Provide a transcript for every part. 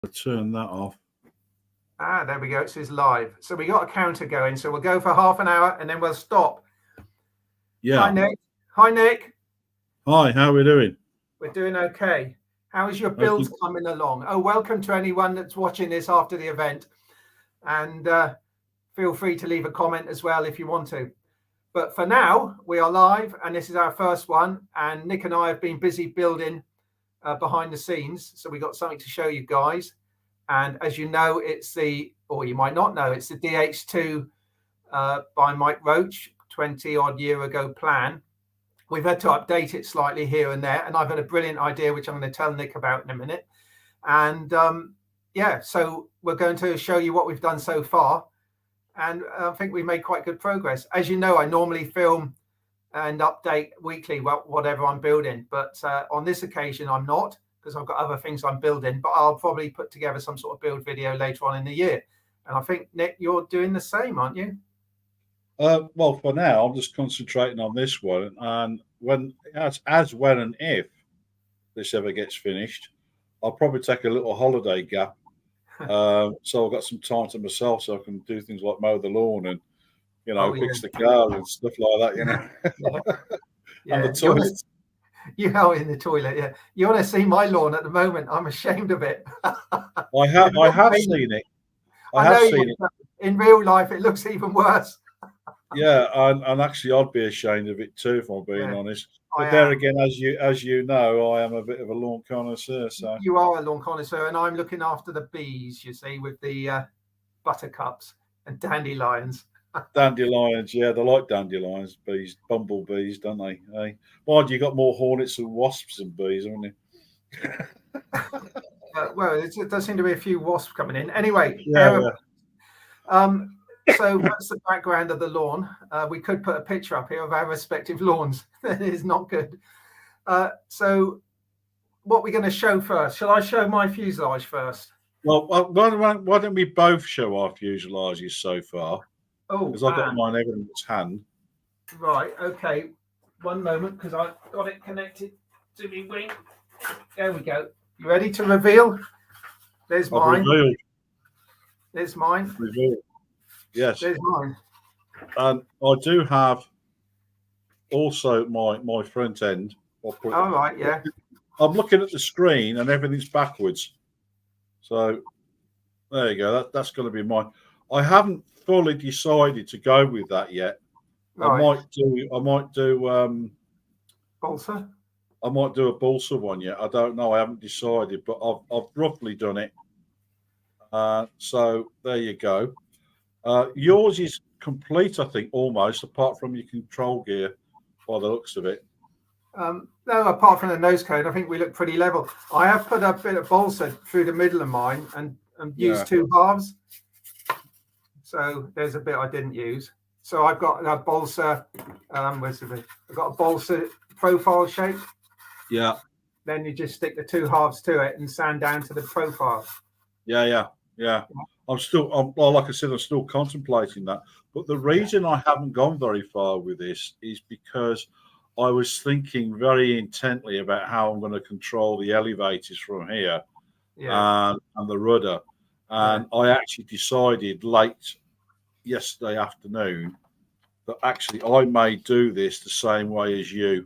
Turn that off. There we go. It says live. So we got a counter going. So we'll go for half an hour and then we'll stop. Yeah. Hi, Nick. Hi, Nick. Hi, how are we doing? We're doing okay. How is your build coming along? Oh, welcome to anyone that's watching this after the event. And feel free to leave a comment as well if you want to. But for now, we are live and this is our first one. And Nick and I have been busy building behind the scenes. So we got something to show you guys. And as you know, it's or you might not know, it's the DH2 by Mike Roach, 20 odd year ago plan. We've had to update it slightly here and there. And I've had a brilliant idea, which I'm going to tell Nick about in a minute. And yeah, so we're going to show you what we've done so far. And I think we made quite good progress. As you know, I normally film and update weekly whatever I'm building. But on this occasion, I'm not, because I've got other things I'm building. But I'll probably put together some sort of build video later on in the year. And I think, Nick, you're doing the same, aren't you? Well, for now, I'm just concentrating on this one. And when and if this ever gets finished, I'll probably take a little holiday gap. So I've got some time to myself so I can do things like mow the lawn and, fix the car and stuff like that, Yeah. And the toilet. You are in the toilet, yeah. You want to see my lawn at the moment? I'm ashamed of it. I have seen it. I have seen it. In real life, it looks even worse. Yeah, and actually, I'd be ashamed of it too, if I'm being honest. But there again, as you know, I am a bit of a lawn connoisseur. So you are a lawn connoisseur, and I'm looking after the bees. You see, with the buttercups and dandelions. Dandelions, yeah, they like dandelions, bees, bumblebees, don't they? Hey, why do you got more hornets and wasps than bees, haven't you? Well, it does seem to be a few wasps coming in. Anyway, yeah. So that's the background of the lawn. We could put a picture up here of our respective lawns. That is not good. So what we're going to show first. Shall I show my fuselage first? Well, why don't we both show our fuselages so far? Oh, because I've got mine everyone's hand. Right, okay. One moment, because I've got it connected to my wing. There we go. You ready to reveal? There's mine. Revealed. There's mine. Revealed. Yes. There's mine. And I do have also my front end. All right, yeah. I'm looking at the screen and everything's backwards. So there you go. That's going to be mine. I haven't fully decided to go with that yet. Right. I might do balsa. I might do a balsa one yet. I don't know. I haven't decided, but I've roughly done it. So there you go. Yours is complete, I think, almost, apart from your control gear, by the looks of it. No, apart from the nose cone, I think we look pretty level. I have put a bit of balsa through the middle of mine and used two halves. So there's a bit I didn't use. So I've got a balsa. Where's the bit? I've got a balsa profile shape. Yeah. Then you just stick the two halves to it and sand down to the profile. Yeah. Like I said, I'm still contemplating that. But the reason I haven't gone very far with this is because I was thinking very intently about how I'm going to control the elevators from here and the rudder. And I actually decided late yesterday afternoon that actually I may do this the same way as you.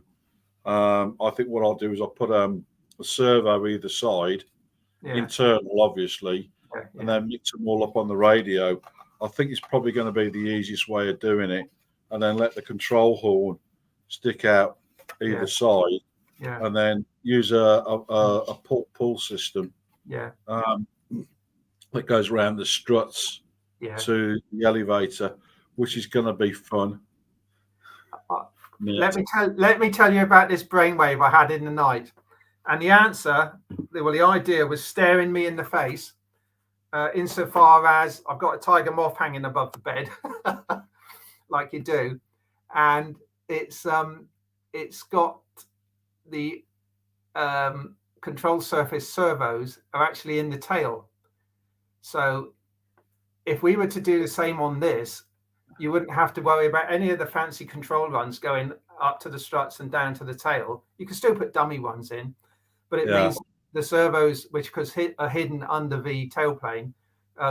I think what I'll do is I'll put a servo either side, internal obviously, and then mix them all up on the radio. I think it's probably going to be the easiest way of doing it, and then let the control horn stick out either side, and then use a pull system that goes around the struts to the elevator, which is going to be fun. Let me tell you about this brainwave I had in the night, and the answer, the idea was staring me in the face. Insofar as I've got a tiger moth hanging above the bed, like you do, and it's got the control surface servos are actually in the tail. So if we were to do the same on this, you wouldn't have to worry about any of the fancy control runs going up to the struts and down to the tail. You can still put dummy ones in, but it means the servos, which are hidden under the tailplane,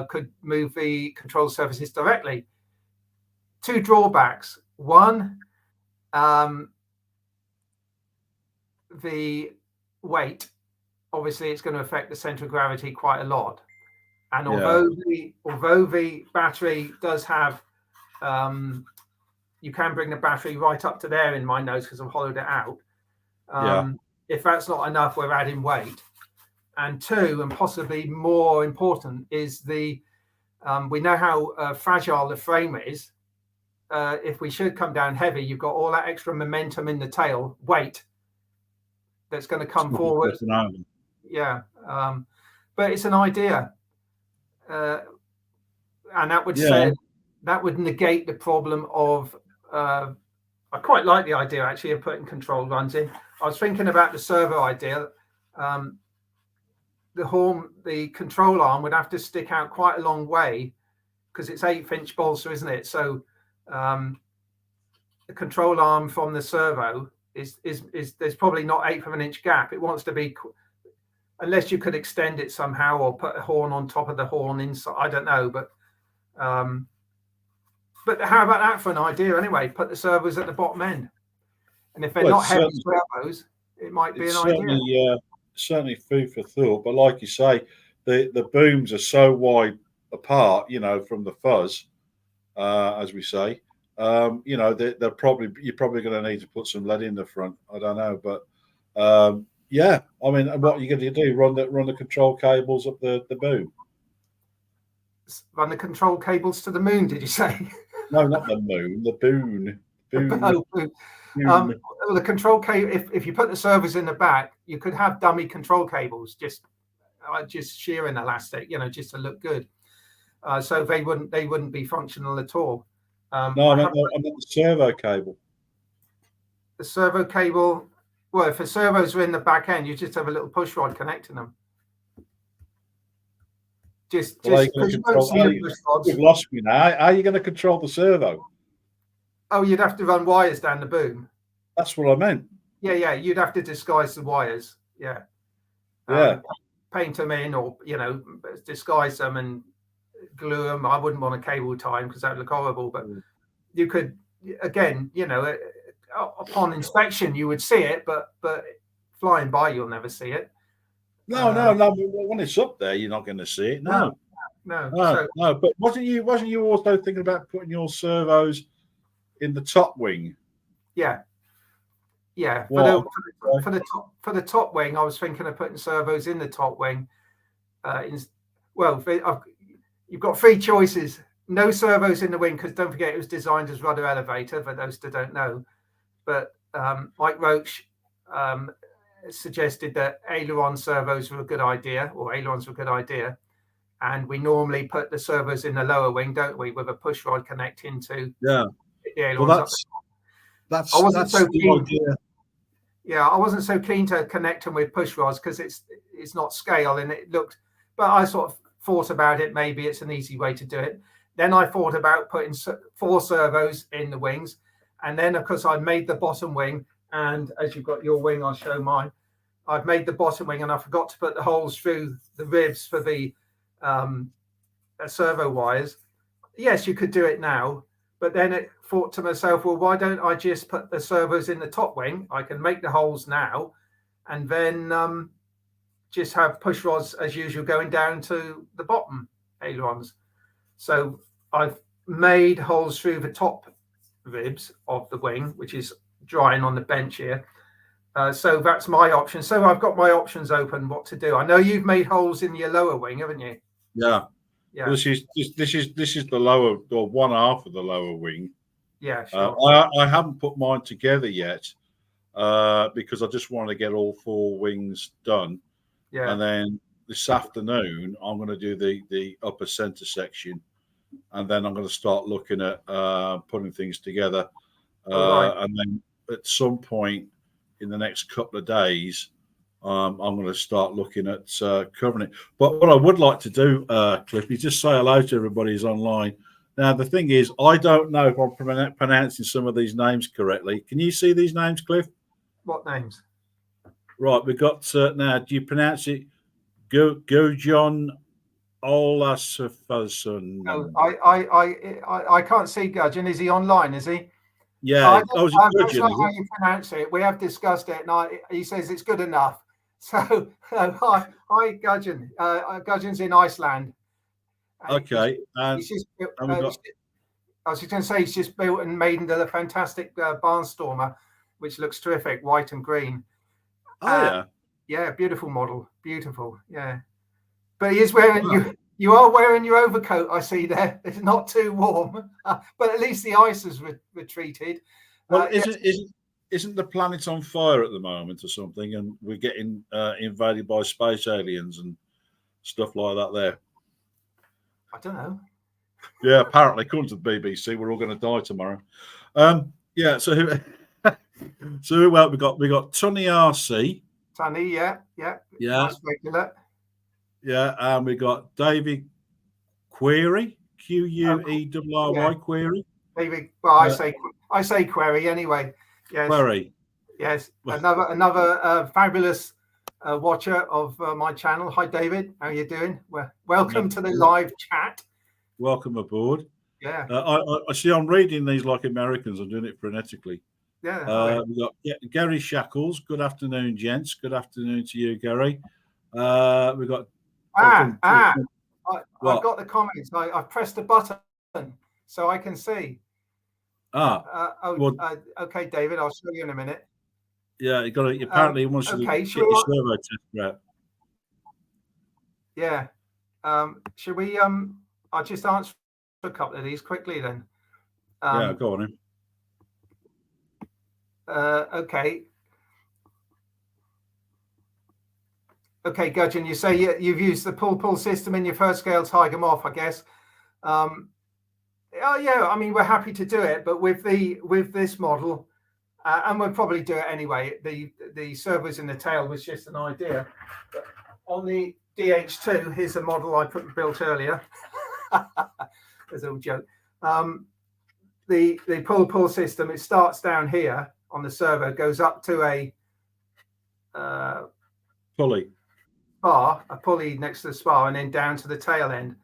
could move the control surfaces directly. Two drawbacks. One, the weight. Obviously, it's going to affect the center of gravity quite a lot. And although the battery does have, you can bring the battery right up to there in my notes because I've hollowed it out. If that's not enough, we're adding weight. And two, and possibly more important, is we know how fragile the frame is. If we should come down heavy, you've got all that extra momentum in the tail, weight, that's going to come forward. Yeah. But it's an idea. And that would say that would negate the problem of I quite like the idea actually of putting control runs in. I was thinking about the servo idea. The control arm would have to stick out quite a long way because it's 8-inch balsa, isn't it? So the control arm from the servo is there's probably not 1/8 of an inch gap. It wants to be, unless you could extend it somehow or put a horn on top of the horn inside. I don't know, but how about that for an idea anyway? Put the servos at the bottom end, and if they're not heavy servos, it might be an idea. Certainly food for thought. But like you say, the booms are so wide apart, from the fuzz, as we say. You're probably going to need to put some lead in the front. I don't know, but I mean, what are you going to do? Run the control cables up the boom? Run the control cables to the moon? Did you say? No, not the moon. The boon. Boon. The control cable. If you put the servos in the back, you could have dummy control cables, just shearing elastic, just to look good. So they wouldn't be functional at all. No, I meant the servo cable. The servo cable. Well, if the servos are in the back end, you just have a little push rod connecting them. You've lost me now. How are you going to control the servo? Oh, you'd have to run wires down the boom. That's what I meant. Yeah. You'd have to disguise the wires. Yeah. Paint them in, or disguise them and glue them. I wouldn't want a cable tie because that would look horrible. But you could, again, upon inspection you would see it, but flying by you'll never see it. No. When it's up there, you're not going to see it. No. But wasn't you also thinking about putting your servos in the top wing? Yeah. For the top wing, I was thinking of putting servos in the top wing. You've got three choices. No servos in the wing, because don't forget it was designed as rudder elevator, for those that don't know. But Mike Roach suggested that aileron servos were a good idea, or ailerons were a good idea. And we normally put the servos in the lower wing, don't we, with a push rod connecting to the ailerons. Well, that's so keen. Idea. Yeah, I wasn't so keen to connect them with push rods because it's not scale, and it looked. But I sort of thought about it. Maybe it's an easy way to do it. Then I thought about putting 4 servos in the wings, and then of course I made the bottom wing. And as you've got your wing, I'll show mine. I've made the bottom wing, and I forgot to put the holes through the ribs for the servo wires. Yes, you could do it now, but then it thought to myself, well, why don't I just put the servos in the top wing? I can make the holes now, and then just have push rods as usual going down to the bottom ailerons. So I've made holes through the top ribs of the wing, which is drying on the bench here. So that's my option. So I've got my options open what to do. I know you've made holes in your lower wing, haven't you? Yeah. Well, this is the lower, or one half of the lower wing. Yeah, sure. I haven't put mine together yet because I just want to get all 4 wings done. Yeah. And then this afternoon I'm going to do the upper center section, and then I'm going to start looking at putting things together. And then at some point in the next couple of days, I'm going to start looking at covering it. But what I would like to do, Cliff, is just say hello to everybody who's online. Now, the thing is, I don't know if I'm pronouncing some of these names correctly. Can you see these names, Cliff? What names? Right, we've got now. Do you pronounce it Gojon Oh, Olasafason? I can't see Gudgeon. Is he online? Is he? Yeah. Oh, is it That's Gudgeon? not Is how it? you pronounce it. We have discussed it, and he says it's good enough. So, hi, Gudgeon. Gudgeon's in Iceland. Okay. He's just. And we got. I was just going to say he's just built and made into the fantastic barnstormer, which looks terrific, white and green. Oh yeah. Yeah, beautiful model, beautiful. Yeah, but he is wearing You are wearing your overcoat. I see there. It's not too warm, but at least the ice has retreated. Well, isn't the planet on fire at the moment or something, and we're getting invaded by space aliens and stuff like that? There. I don't know. Yeah, apparently, according to the BBC, we're all going to die tomorrow. Yeah. So who well, we got Tony RC. Tony, yeah. Nice regular. Yeah, and we got David Query, QUERRY Query. David, well, I say Query anyway. Yes. Query. Yes. Another fabulous watcher of my channel. Hi, David. How are you doing? Well, welcome to the live chat. Welcome aboard. Yeah. I see. I'm reading these like Americans. I'm doing it phonetically. Yeah. We got Gary Shackles. Good afternoon, gents. Good afternoon to you, Gary. We got. I've got the comments. I pressed a button so I can see. Okay, David. I'll show you in a minute. Yeah, you got to. Apparently, he wants to get your servo test out. Yeah. Should we? I'll just answer a couple of these quickly then. Yeah, go on in. Okay. Okay, Gudgeon, you say you've used the pull system in your first scale Tiger Moth, I guess. Oh yeah, I mean we're happy to do it, but with this model, and we'll probably do it anyway. The servos in the tail was just an idea. But on the DH2, here's a model I built earlier. There's a little joke. The pull system, it starts down here on the servo, goes up to a pulley. A pulley next to the spar, and then down to the tail end.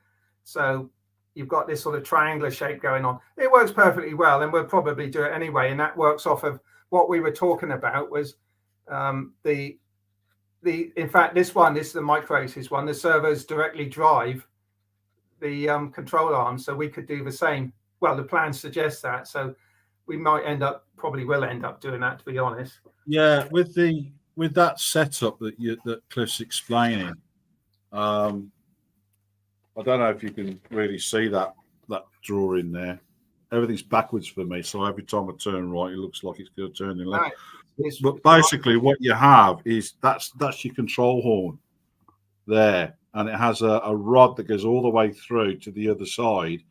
So you've got this sort of triangular shape going on. It works perfectly well, and we'll probably do it anyway. And that works off of what we were talking about was in fact, this is the micro aces one. The servos directly drive the control arm, so we could do the same. Well, the plan suggests that, so we probably will end up doing that, to be honest. Yeah, with that setup that Cliff's explaining, I don't know if you can really see that drawing there. Everything's backwards for me, so every time I turn right, it looks like it's going to turn in left. Right. But basically, what you have is that's your control horn there, and it has a rod that goes all the way through to the other side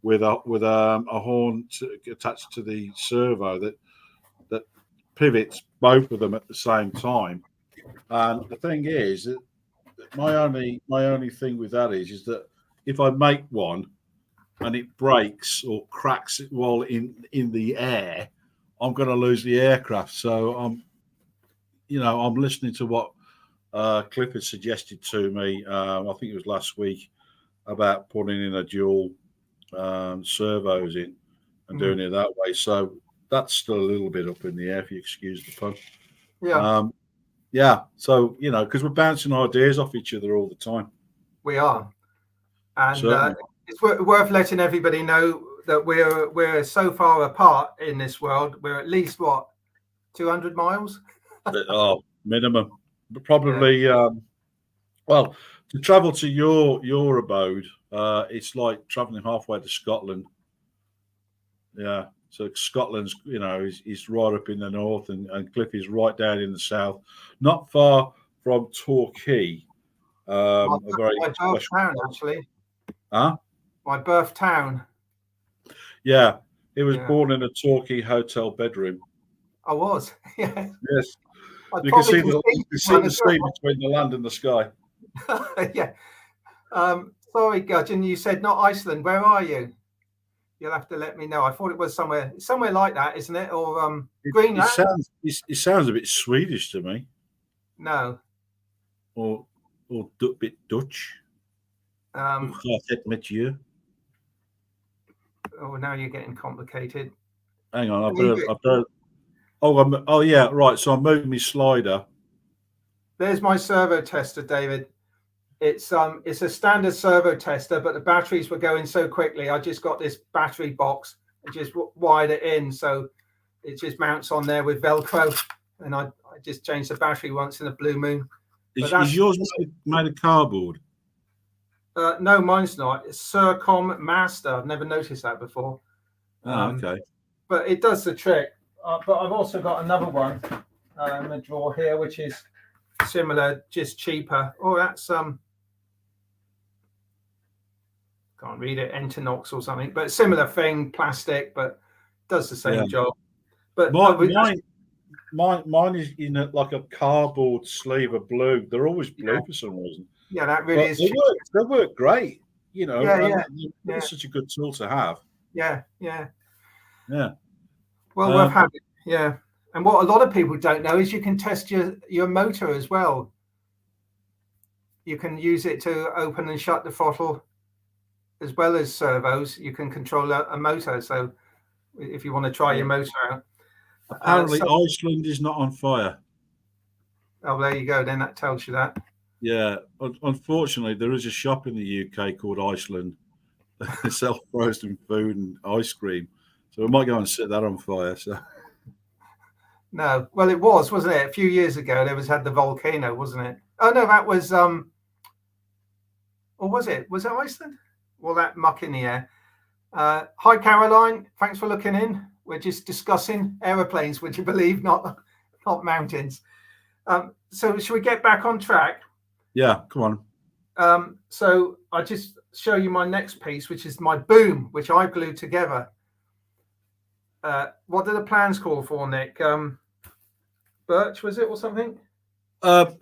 with a horn attached to the servo that pivots both of them at the same time. And the thing is that my only thing with that is that if I make one and it breaks or cracks while in the air, I'm going to lose the aircraft. So I'm listening to what Cliff had suggested to me. I think it was last week about putting in a dual servos in and doing it that way. So that's still a little bit up in the air, if you excuse the pun. Yeah. Yeah. So, because we're bouncing ideas off each other all the time. We are. And it's worth letting everybody know that we're so far apart in this world. We're at least, 200 miles? Minimum. But probably, well, to travel to your abode, it's like traveling halfway to Scotland. Yeah. So Scotland's, is right up in the north, and Cliff is right down in the south, not far from Torquay. My birth town, actually. Huh? My birth town. Yeah, he was born in a Torquay hotel bedroom. I was. Yeah. Yes. You can see the sea between the land and the sky. Yeah. Sorry, Gudgeon, you said not Iceland. Where are you? You'll have to let me know. I thought it was somewhere like that, isn't it? Or Greenland? It sounds a bit Swedish to me. No. Or bit Dutch. Um, Hoe gaat het met je? oh, now you're getting complicated. Hang on, I better. Oh yeah, right. So I'm moving my slider. There's my servo tester, David. It's a standard servo tester, but the batteries were going so quickly. I just got this battery box and just wired it in, so it just mounts on there with Velcro. And I just changed the battery once in a blue moon. Is yours made of cardboard? No, mine's not. It's Surcom Master. I've never noticed that before. Okay. But it does the trick. But I've also got another one in the drawer here, which is similar, just cheaper. Oh, that's can't read it, Entonox or something, but similar thing, plastic, but does the same job. But mine is in like a cardboard sleeve of blue. They're always blue for some reason. Yeah, that really is. They work great. You know, it's such a good tool to have. Yeah. Well, worth having. Yeah. And what a lot of people don't know is you can test your motor as well. You can use it to open and shut the throttle, as well as servos. You can control a motor. So if you want to try your motor out. Apparently, Iceland is not on fire. Oh, there you go. Then that tells you that. Yeah. Unfortunately, there is a shop in the UK called Iceland. They sell frozen food and ice cream. So we might go and set that on fire. So. No. Well, it wasn't it? A few years ago, there had the volcano, wasn't it? Oh, no, that was... or was it? Was it Iceland? Well, that muck in the air. Hi, Caroline. Thanks for looking in. We're just discussing aeroplanes, would you believe, not mountains. So should we get back on track? Yeah, come on. So I just show you my next piece, which is my boom, which I glued together. What do the plans call for, Nick? Birch, was it, or something?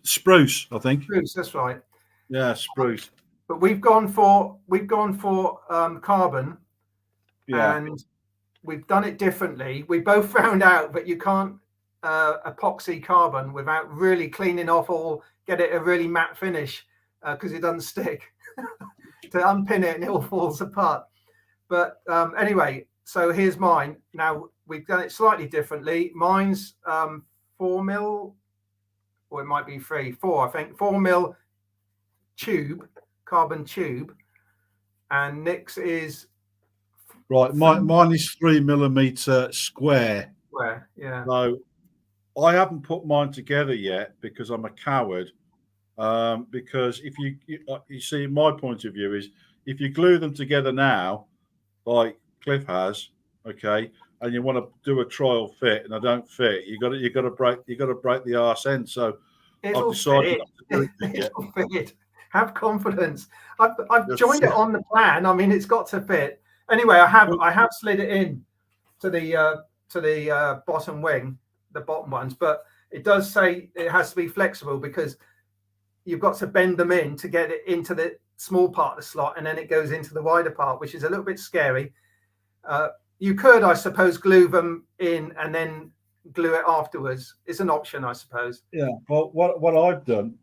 Spruce, I think. Spruce, that's right. Yeah, spruce. But we've gone for carbon. Yeah. And we've done it differently. We both found out that you can't epoxy carbon without really cleaning off get it a really matte finish, because it doesn't stick. To unpin it and it all falls apart. But anyway, so here's mine. Now we've done it slightly differently. Mine's 4 mil, or it might be 4, I think, 4 mil tube, carbon tube, and Nick's is right. Mine is 3 millimeter square. Square, yeah. So I haven't put mine together yet because I'm a coward. Because if you see, my point of view is if you glue them together now, like Cliff has, okay, and you want to do a trial fit and they don't fit, you got to break the arse end. So I've decided it'll fit. Have confidence. I've joined it on the plan. I mean, it's got to fit. Anyway, I have slid it in to the bottom wing, the bottom ones, but it does say it has to be flexible because you've got to bend them in to get it into the small part of the slot, and then it goes into the wider part, which is a little bit scary. You could, I suppose, glue them in and then glue it afterwards. It's an option, I suppose. Yeah. Well, what I've done,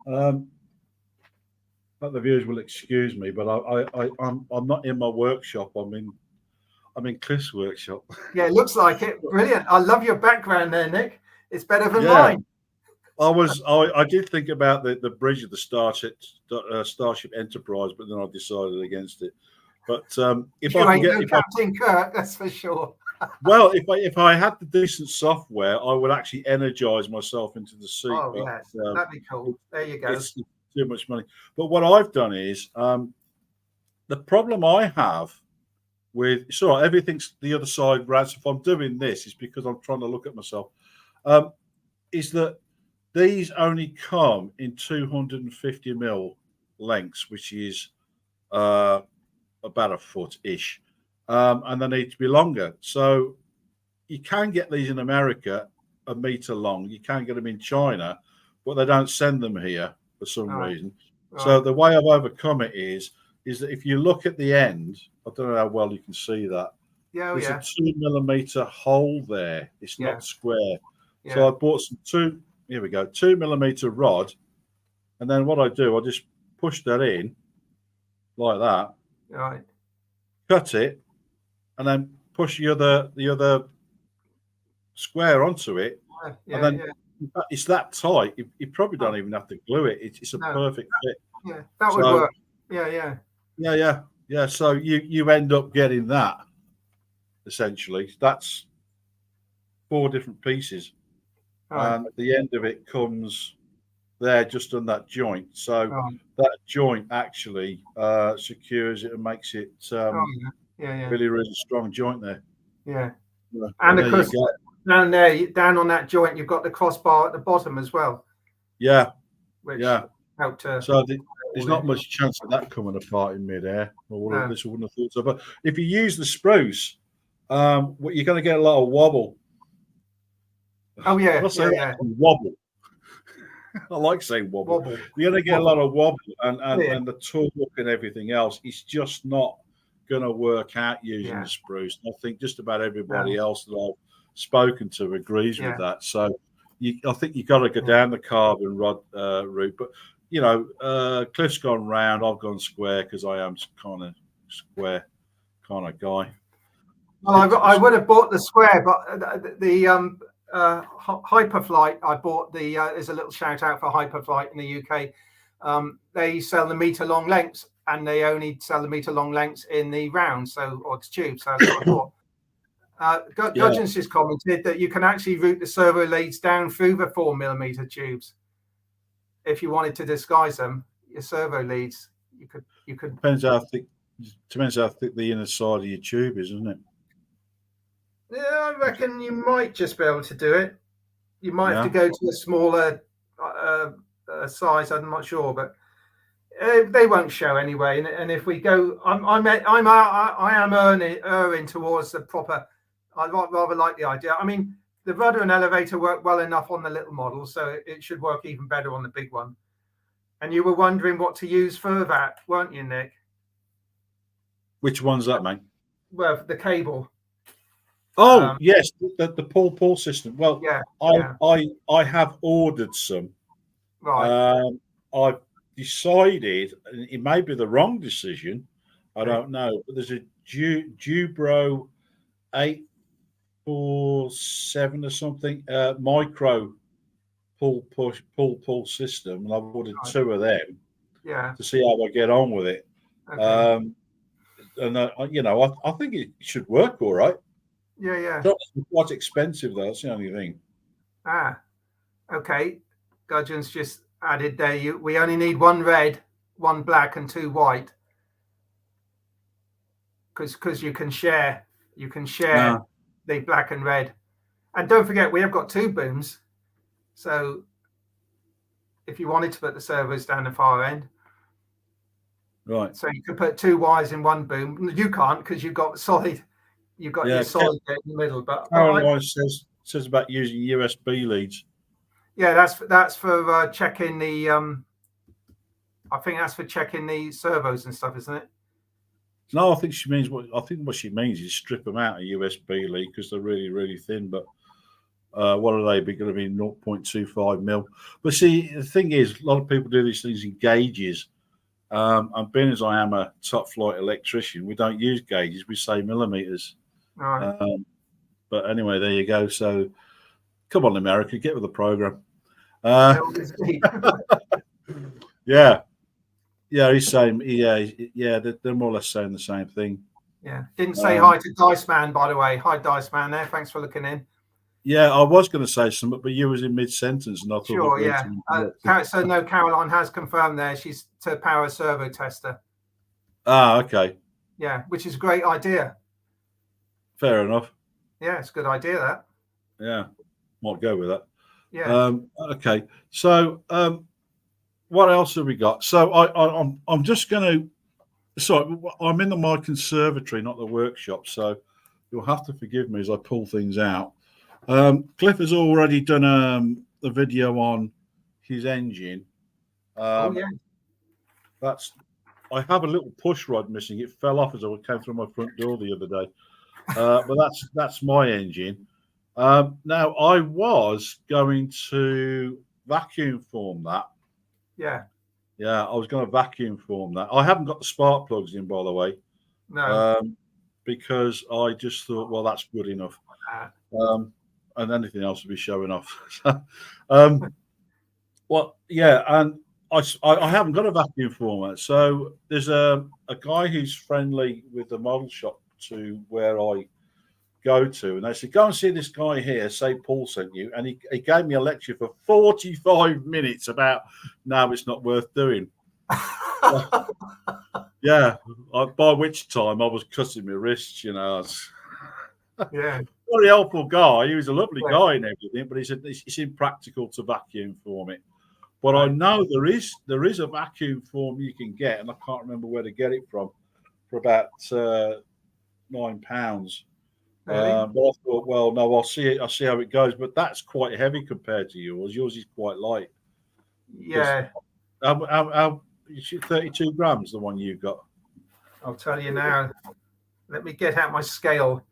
but the viewers will excuse me, but I'm not in my workshop. I'm in Cliff's workshop. Yeah, it looks like it. Brilliant. I love your background there, Nick. It's better than mine. I did think about the bridge of the Starship Enterprise, but then I decided against it. But if I can get Captain Kirk, that's for sure. Well, if I had the decent software, I would actually energize myself into the seat. Oh, yes, that'd be cool. There you go. It's too much money. But what I've done is the problem I have with everything's the other side, Brad. So if I'm doing this, it's because I'm trying to look at myself. Is that these only come in 250 mil lengths, which is about a foot-ish, and they need to be longer. So you can get these in America a meter long. You can get them in China, but they don't send them here for some reason. Right. So the way I've overcome it is that if you look at the end, I don't know how well you can see that. Yeah, there's a 2 millimeter hole there. It's not square. Yeah. So I bought some here we go, 2mm rod, and then what I do, I just push that in like that, Right. cut it, and then push the other square onto it, Yeah, and then yeah. it's that tight. You probably don't even have to glue it. It's a perfect fit. Yeah, that would work. Yeah. So you end up getting that essentially. That's 4 different pieces, and the end of it comes there just on that joint. So that joint actually secures it and makes it really, really strong joint there. Yeah. And of course, down there, down on that joint, you've got the crossbar at the bottom as well. Yeah. Which helped to. So there's not much chance of that coming apart in midair. Or at least I wouldn't have thought so. But if you use the spruce, you're going to get a lot of wobble. Oh yeah, wobble. I like saying wobble. You're going to get a lot of wobble, and the torque and everything else. It's just not going to work out using the spruce. And I think just about everybody else that I've spoken to agrees with that. So I think you've got to go down the carbon rod route. But you know, Cliff's gone round. I've gone square because I am kind of square kind of guy. Well, I would have bought the square, but the Hyperflight, I bought the. There's a little shout out for Hyperflight in the UK. They sell the meter long lengths, and they only sell the meter long lengths in the round, or the tube. So that's what I bought. Gudgeon's just commented that you can actually route the servo leads down through the 4mm tubes. If you wanted to disguise them, your servo leads, you could. Depends how thick the inner side of your tube is, isn't it? Yeah, I reckon you might just be able to do it. You might have to go to a smaller size. I'm not sure, but they won't show anyway. And if we go, I am erring towards the proper. I rather like the idea. I mean, the rudder and elevator work well enough on the little model, so it should work even better on the big one. And you were wondering what to use for that, weren't you, Nick? Which one's that, mate? Well, the cable. Oh yes, the pull system. Well, I have ordered some. Right. I've decided, and it may be the wrong decision. I don't know, but there's a Dubro 847 or something micro pull system, and I've ordered 2 of them. To see how I get on with it. Okay. And you know, I think it should work all right. Yeah. It's quite expensive though. That's the only thing. Okay. Gudgeon's just added there. We only need 1 red, 1 black, and 2 white. Because you can share. You can share the black and red. And don't forget, we have got 2 booms. So if you wanted to put the servos down the far end, right? So you could put 2 wires in 1 boom. You can't because you've got solid. You've got your solid bit in the middle. But Caroline says about using USB leads. Yeah, that's for checking the. I think that's for checking the servos and stuff, isn't it? No, I think she means what she means is strip them out of USB lead because they're really, really thin. But what are they going to be? 0.25 mil. But see, the thing is, a lot of people do these things in gauges. And being as I am a top flight electrician, we don't use gauges; we say millimeters. Right. But anyway, there you go. So, come on, America, get with the program. He's saying, they're more or less saying the same thing. Yeah, didn't say hi to Dice Man, by the way. Hi, Dice Man. There, thanks for looking in. Yeah, I was going to say something, but you was in mid-sentence, and I thought. Sure, yeah. So no, Caroline has confirmed there. She's to power servo tester. Ah, okay. Yeah, which is a great idea. Fair enough. Yeah, it's a good idea, that. Yeah, might go with that. Yeah. Okay. So, what else have we got? So, I'm just going to. Sorry, I'm in my conservatory, not the workshop. So, you'll have to forgive me as I pull things out. Cliff has already done a video on his engine. I have a little push rod missing. It fell off as I came through my front door the other day. But that's my engine. Now, I was going to vacuum form that. Yeah. Yeah, I was going to vacuum form that. I haven't got the spark plugs in, by the way, No. because I just thought, well, that's good enough. And anything else would be showing off. Well, yeah, and I haven't got a vacuum former. So there's a guy who's friendly with the model shop to where I go to, and they said, go and see this guy here, say Paul sent you. And he gave me a lecture for 45 minutes about, no, it's not worth doing. Yeah, by which time I was cutting my wrists, you know. Yeah. Very helpful guy. He was a lovely guy and everything, but he said it's impractical to vacuum form it. But right. I know there is a vacuum form you can get, and I can't remember where to get it from, for about £9. Really? But I thought, well, no, I'll see how it goes. But that's quite heavy compared to yours. Yours is quite light. Yeah. How 32 grams, the one you got? I'll tell you now. Let me get out my scale.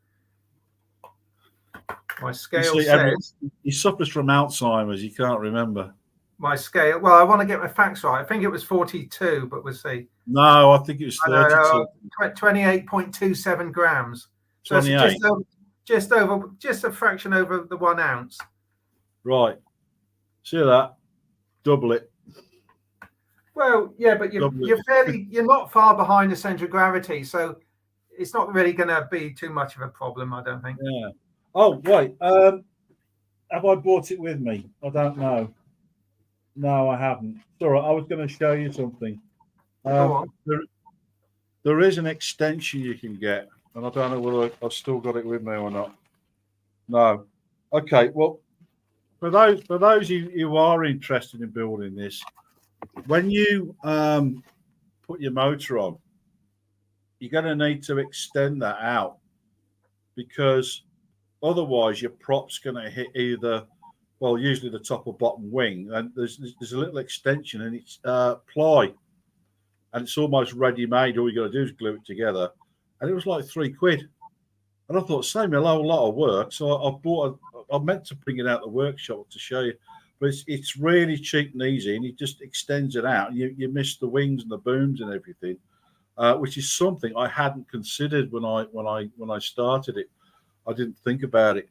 My scale says he suffers from Alzheimer's. He can't remember. My scale. Well, I want to get my facts right. I think it was 42, but we'll see. No, I think it was 32. 28.27 grams. So it's just a fraction over the 1 ounce. Right. See that? Double it. Well, yeah, but you're not far behind the centre of gravity, so it's not really going to be too much of a problem, I don't think. Yeah. Oh, wait. Have I brought it with me? I don't know. No, I haven't. Sorry, I was going to show you something. Go on. There is an extension you can get, and I don't know whether I've still got it with me or not. No. Okay. Well, for those who are interested in building this, when you put your motor on, you're going to need to extend that out, because otherwise your prop's going to hit either, well, usually the top or bottom wing, and there's a little extension, and it's ply, and it's almost ready made. All you got to do is glue it together, and it was like £3, and I thought, save me a lot of work. So I meant to bring it out the workshop to show you, but it's really cheap and easy, and it just extends it out, and you miss the wings and the booms and everything, which is something I hadn't considered when I started it. I didn't think about it.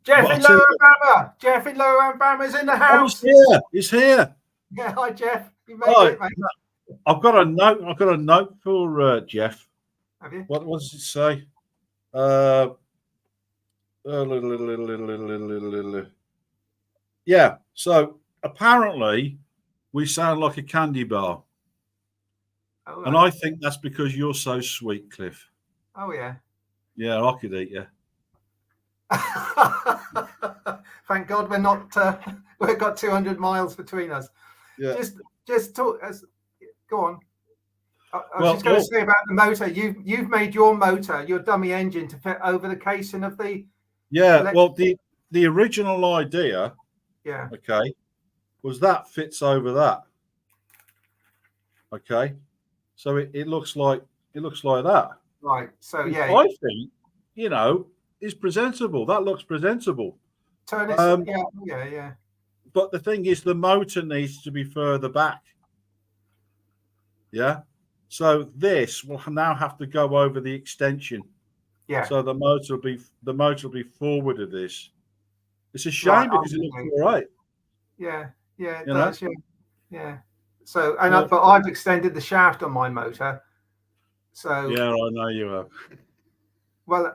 Jeff in Lower Alabama. Jeff in Lower Alabama is in the house. Oh, he's here. Yeah, hi Jeff. You made it, mate. I've got a note for Jeff. Have you? What does it say? Yeah. So apparently, we sound like a candy bar, and I think that's because you're so sweet, Cliff. Oh yeah. Yeah, I could eat you. Thank God we're not. We've got 200 miles between us. Yeah. Just talk. Go on. I was just going to say about the motor. You've made your motor, your dummy engine, to fit over the casing of the. Yeah. Well, the original idea. Yeah. Okay. Was that fits over that. Okay. So it looks like that. Right. So yeah. I think is presentable. That looks presentable. Turn it. Yeah. But the thing is, the motor needs to be further back. Yeah. So this will now have to go over the extension. Yeah. So the motor will be forward of this. It's a shame because it looks all right. Yeah. Yeah. It does. Yeah. So but I've extended the shaft on my motor. So yeah, I know you have. Well,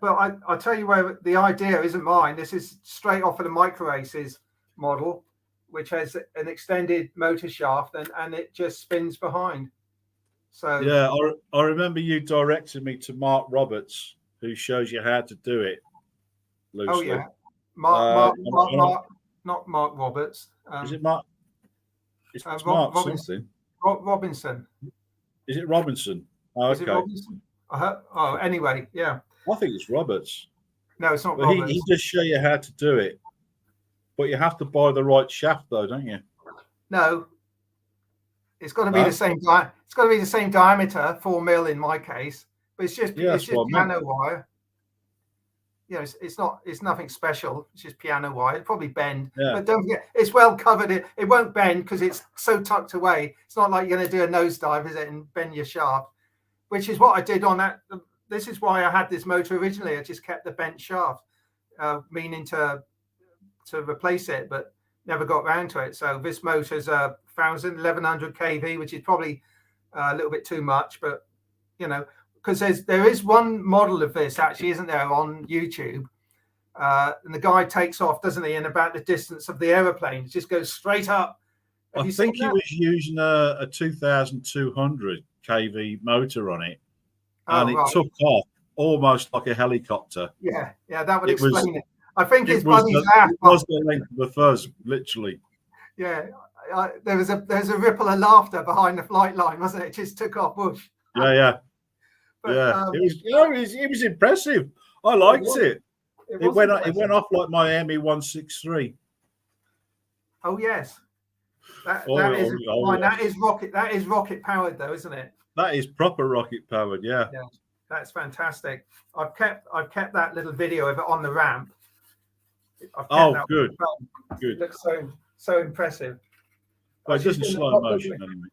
but I'll tell you where the idea isn't mine. This is straight off of the Micro Aces model, which has an extended motor shaft and it just spins behind. So yeah, I remember you directed me to Mark Roberts, who shows you how to do it loosely. Oh yeah, Mark, not Mark Roberts. Is it Mark? It's Mark Robinson. Robinson. Is it Robinson? Oh, okay. Is it Robinson? Anyway, yeah. I think it's Roberts. No, it's not Roberts. He just show you how to do it, but you have to buy the right shaft, though, don't you? No, it's got to be the same. It's got to be the same diameter, 4 mil in my case. But it's just piano wire. you know, it's nothing special. It's just piano wire. It'll probably bend, Yeah. but don't forget, it's well covered. It won't bend because it's so tucked away. It's not like you're going to do a nosedive, is it, and bend your shaft, which is what I did on that. This is why I had this motor originally. I just kept the bent shaft, meaning to replace it, but never got around to it. So this motor's 1100 kV, which is probably a little bit too much, but you know, because there is one model of this actually, isn't there, on YouTube, and the guy takes off, doesn't he, in about the distance of the aeroplane. It just goes straight up. I think he was using a 2200 kV motor on it, and it took off almost like a helicopter. Yeah, that would explain it. I think his buddies laughed. It was the length of the fuzz, literally. Yeah, there's a ripple of laughter behind the flight line, wasn't it? It just took off. Whoosh. Yeah. But, it was impressive. I liked it. It went off like my ME 163. Oh yes, that is rocket powered though, isn't it? That is proper rocket powered. Yeah. That's fantastic. I've kept that little video of it on the ramp. Good. It looks so impressive. Well, it doesn't slow motion anyway.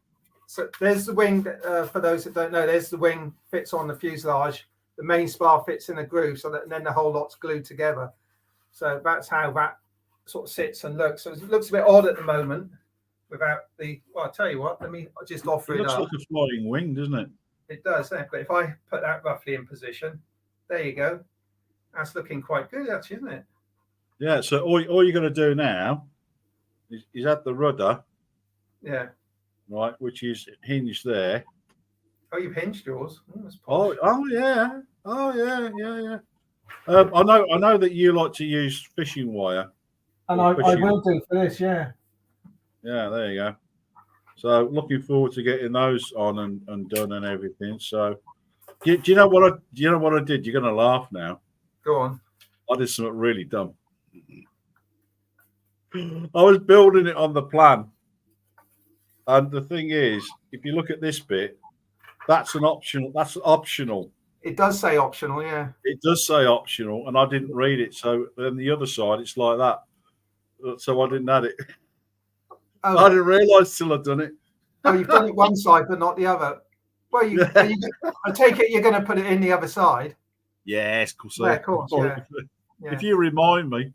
So there's the wing. For those that don't know, there's the wing fits on the fuselage. The main spar fits in a groove, and then the whole lot's glued together. So that's how that sort of sits and looks. So it looks a bit odd at the moment without the. Well, I'll tell you what. Let me just offer it up. It looks like a flying wing, doesn't it? It does. But if I put that roughly in position, there you go. That's looking quite good, actually, isn't it? Yeah. So all you're going to do now is add the rudder. Yeah. Right, which is hinged there. Oh, you've hinged yours. Yeah. I know that you like to use fishing wire. And I will do for this, yeah. Yeah, there you go. So looking forward to getting those on and done and everything. So do you know what I did? You're gonna laugh now. Go on. I did something really dumb. I was building it on the plan. And the thing is, if you look at this bit, that's optional. It does say optional, yeah. It does say optional, and I didn't read it. So then the other side, it's like that. So I didn't add it. Oh. I didn't realise till I'd done it. Oh, you've done it one side, but not the other. Well, I take it you're going to put it in the other side. Yes, of course. Yeah, of course. Yeah. If you remind me.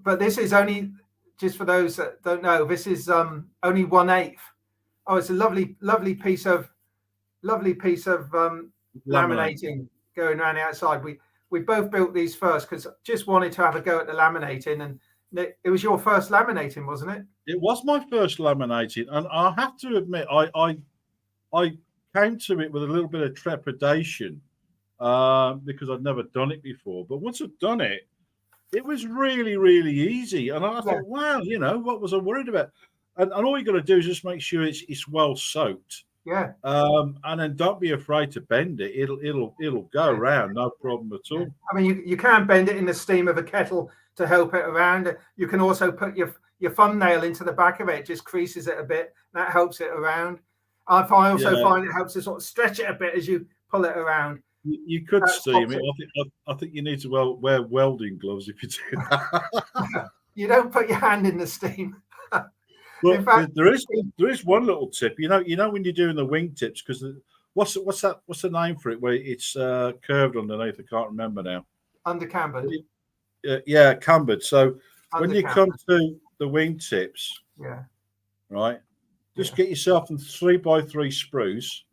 But this is only, just for those that don't know, this is only 1/8. Oh, it's a lovely piece of laminating going around the outside. We both built these first because just wanted to have a go at the laminating, and it was your first laminating, wasn't it? It was my first laminating, and I have to admit, I came to it with a little bit of trepidation because I'd never done it before. But once I'd done it, it was really, really easy. And I thought, wow, what was I worried about? And all you got to do is just make sure it's well soaked. Yeah. And then don't be afraid to bend it. It'll go around, no problem at all. I mean, you can bend it in the steam of a kettle to help it around. You can also put your thumbnail into the back of it. It just creases it a bit. That helps it around. I also find it helps to sort of stretch it a bit as you pull it around. You could steam it. I think you need to wear welding gloves if you do that. You don't put your hand in the steam. Well, in fact, there is one little tip. You know when you're doing the wing tips, because what's the name for it? Where it's curved underneath. I can't remember now. Undercambered. Yeah, cambered. So when you come to the wing tips, right, just get yourself some 3x3 spruce,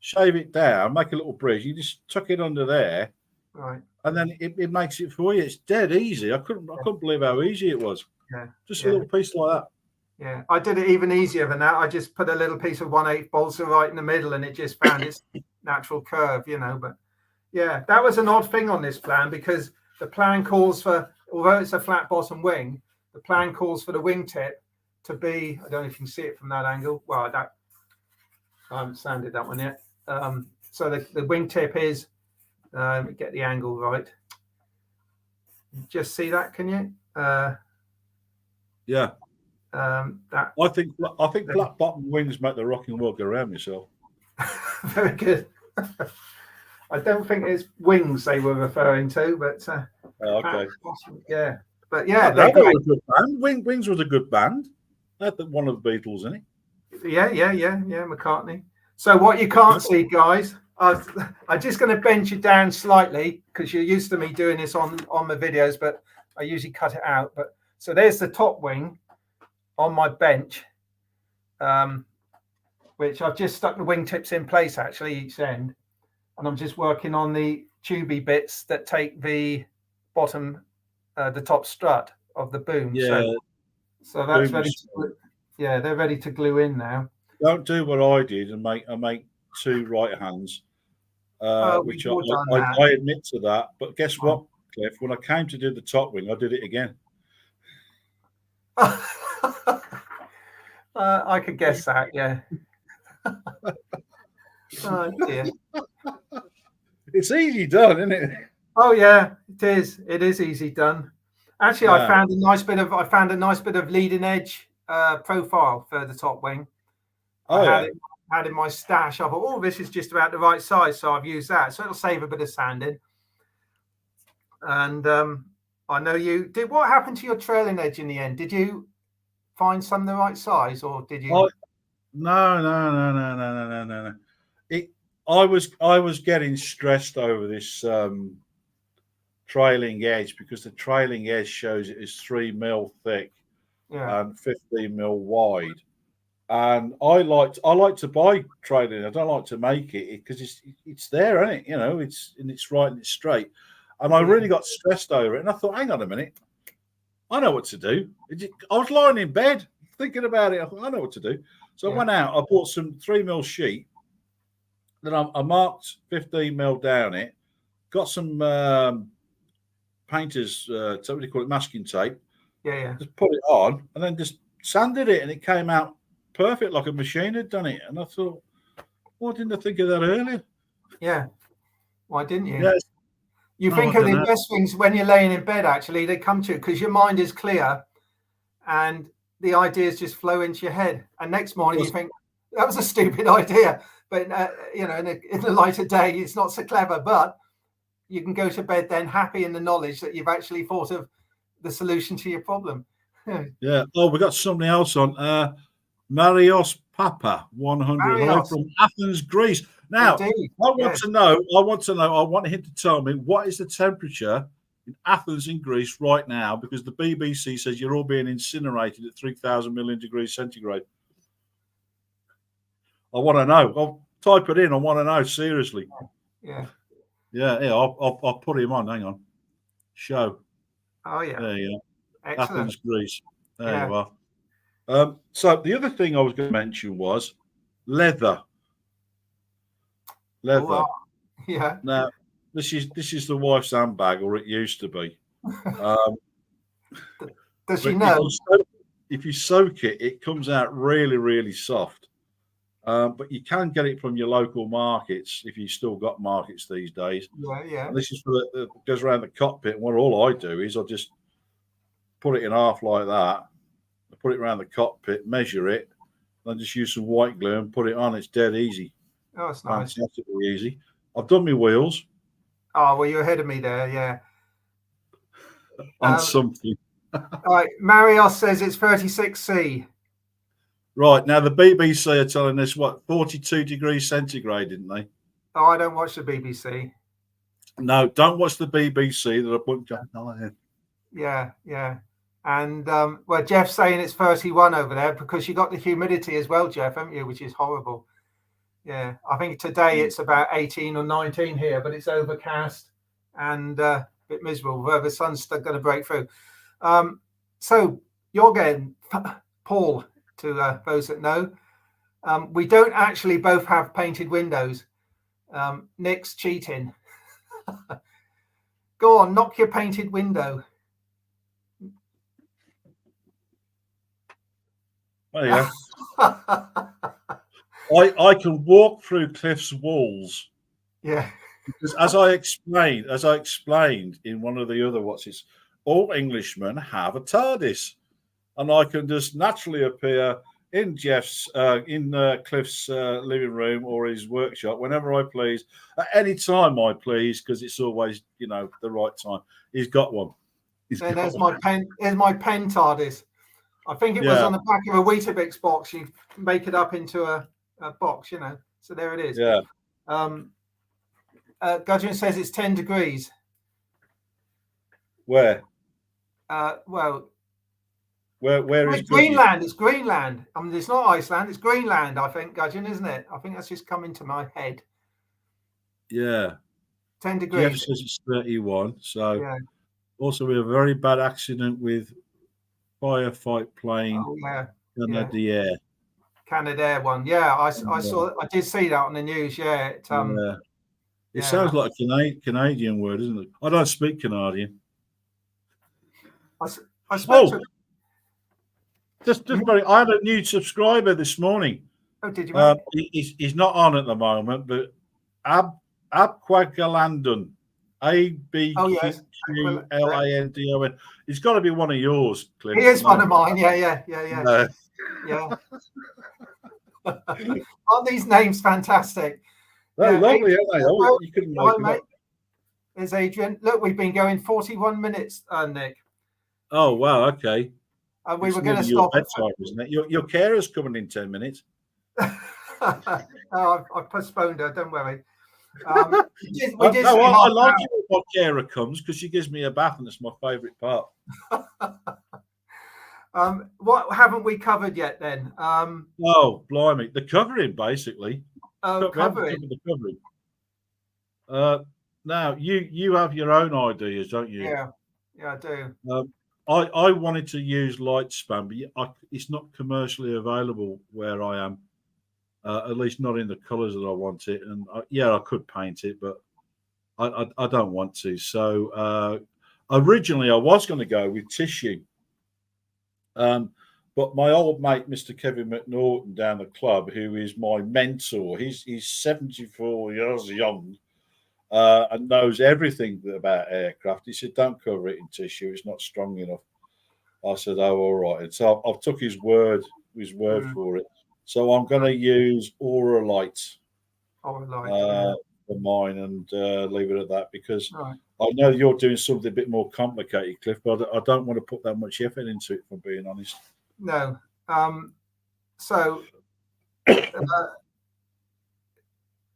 shave it down, make a little bridge. You just tuck it under there, right, and then it makes it for you. It's dead easy. I couldn't believe how easy it was. Yeah, just a little piece like that. Yeah, I did it even easier than that. I just put a little piece of 1/8 balsa right in the middle, and it just found its natural curve, But yeah, that was an odd thing on this plan because the plan calls for, although it's a flat bottom wing, the plan calls for the wingtip to be. I don't know if you can see it from that angle. Well, I haven't sanded that one yet. So the wingtip is. Let me get the angle right. Just see that, can you? Yeah. That I think flat bottom wings make the rocking world go around yourself. Very good. I don't think it's Wings they were referring to, but Okay. Yeah. But yeah, They they're were great. a good band. Wings was a good band. They had one of the Beatles in it. Yeah, McCartney. So what you can't see, guys, I'm just going to bend you down slightly because you're used to me doing this on my videos, but I usually cut it out. But so there's the top wing on my bench, which I've just stuck the wingtips in place actually each end, and I'm just working on the tubey bits that take the bottom, the top strut of the boom. Yeah. So that's ready to, yeah, they're ready to glue in now. Don't do what I did and make two right hands, which I admit to that. But guess what, Cliff? When I came to do the top wing, I did it again. I could guess that, yeah. Oh dear. It's easy done, isn't it? Oh yeah, it is. It is easy done. Actually, yeah. I found a nice bit of leading edge profile for the top wing. Oh, I had in my stash. I thought, oh, this is just about the right size, so I've used that. So it'll save a bit of sanding. And I know you did. What happened to your trailing edge in the end? Did you find some the right size, or did you? No. I was getting stressed over this trailing edge because the trailing edge shows it is 3 mil thick and 15 mil wide. And I like to buy trailing. I don't like to make it because it's there, isn't it? You know, it's right and it's straight. And I really got stressed over it. And I thought, hang on a minute, I know what to do. I was lying in bed thinking about it. I thought, I know what to do. So I went out. I bought some 3 mil sheet. Then I marked 15 mil down it. Got some painters, what do you call it, masking tape. Yeah. Just put it on and then just sanded it, and it came out perfect, like a machine had done it. And I thought, why didn't I think of that earlier? Yeah. Why didn't you? Yes. You think of the best things when you're laying in bed, actually, they come to you because your mind is clear and the ideas just flow into your head. And next morning you think, that was a stupid idea. But, you know, in the light of day, it's not so clever. But you can go to bed then happy in the knowledge that you've actually thought of the solution to your problem. Yeah. Oh, we got somebody else on. Marios Papa 100 from Athens, Greece. Now, indeed. I want to know. I want him to tell me what is the temperature in Athens in Greece right now, because the BBC says you're all being incinerated at 3,000 million degrees centigrade. I want to know. I'll type it in. I want to know, seriously. Yeah. I'll put him on. Hang on. Show. Oh yeah. There you go. Excellent. Athens, Greece. There you are. So the other thing I was going to mention was leather. Wow. Yeah. Now this is the wife's handbag, or it used to be. Does she know? If you soak it, it comes out really, really soft. But you can get it from your local markets if you still got markets these days. Yeah. And this is for goes around the cockpit. And what all I do is I just put it in half like that. I put it around the cockpit, measure it, then just use some white glue and put it on. It's dead easy. Oh, it's nice. Fantastically easy. I've done my wheels. Oh, well, you're ahead of me there, yeah. On something. All right, Marios says it's 36C. Right, now the BBC are telling us, 42 degrees centigrade, didn't they? Oh, I don't watch the BBC. No, don't watch the BBC. That I put John in. Yeah. And, well, Jeff's saying it's 31 over there because you got the humidity as well, Jeff, haven't you, which is horrible. Yeah, I think today it's about 18 or 19 here, but it's overcast and a bit miserable. Where the sun's still going to break through. So you're getting, Paul, to those that know, we don't actually both have painted windows. Nick's cheating. Go on, knock your painted window. There you go. I can walk through Cliff's walls. Yeah. Because as I explained in one of the other all Englishmen have a TARDIS. And I can just naturally appear Jeff's in Cliff's living room or his workshop whenever I please, at any time I please, because it's always the right time. He's got one. And there's my pen. There's my pen TARDIS. I think it was on the back of a Weetabix box. You make it up into a box, So there it is. Yeah. Gudgeon says it's 10 degrees. Where? Well, where is Greenland? It's Greenland. I mean, it's not Iceland. It's Greenland, I think, Gudgeon, isn't it? I think that's just come into my head. Yeah. 10 degrees. Jeff says it's 31. So also we have a very bad accident with firefight plane. Oh, yeah. Canadair. Canadair one. Yeah, I saw. I did see that on the news. Yeah. It sounds like a Canadian word, isn't it? I don't speak Canadian. I spoke just very. I had a new subscriber this morning. Oh, did you? He's not on at the moment, but Abquagalandon, ABQLANDON. He's got to be one of yours, Cliff. He is one of mine. Yeah. Yeah. Aren't these names fantastic? They're lovely, aren't they? You couldn't make them up. There's Adrian. Look, we've been going 41 minutes, Nick. Oh, wow. Okay. We were going to stop. Bedtime, isn't it? Your carer's coming in 10 minutes. I've postponed her. Don't worry. I like it when my carer comes because she gives me a bath, and it's my favourite part. What haven't we covered yet then? Oh, blimey. The covering, basically. Oh, covering. The covering. Now, you have your own ideas, don't you? Yeah, I do. I wanted to use light span, but it's not commercially available where I am. At least not in the colours that I want it. And I could paint it, but I don't want to. So originally I was going to go with tissue. But my old mate, Mr. Kevin McNaughton down the club, who is my mentor, he's 74 years young and knows everything about aircraft. He said, don't cover it in tissue. It's not strong enough. I said, oh, all right. And so I've took his word for it. So I'm going to use Auralite for mine and leave it at that because I know you're doing something a bit more complicated, Cliff, but I don't want to put that much effort into it, if I'm being honest. No. So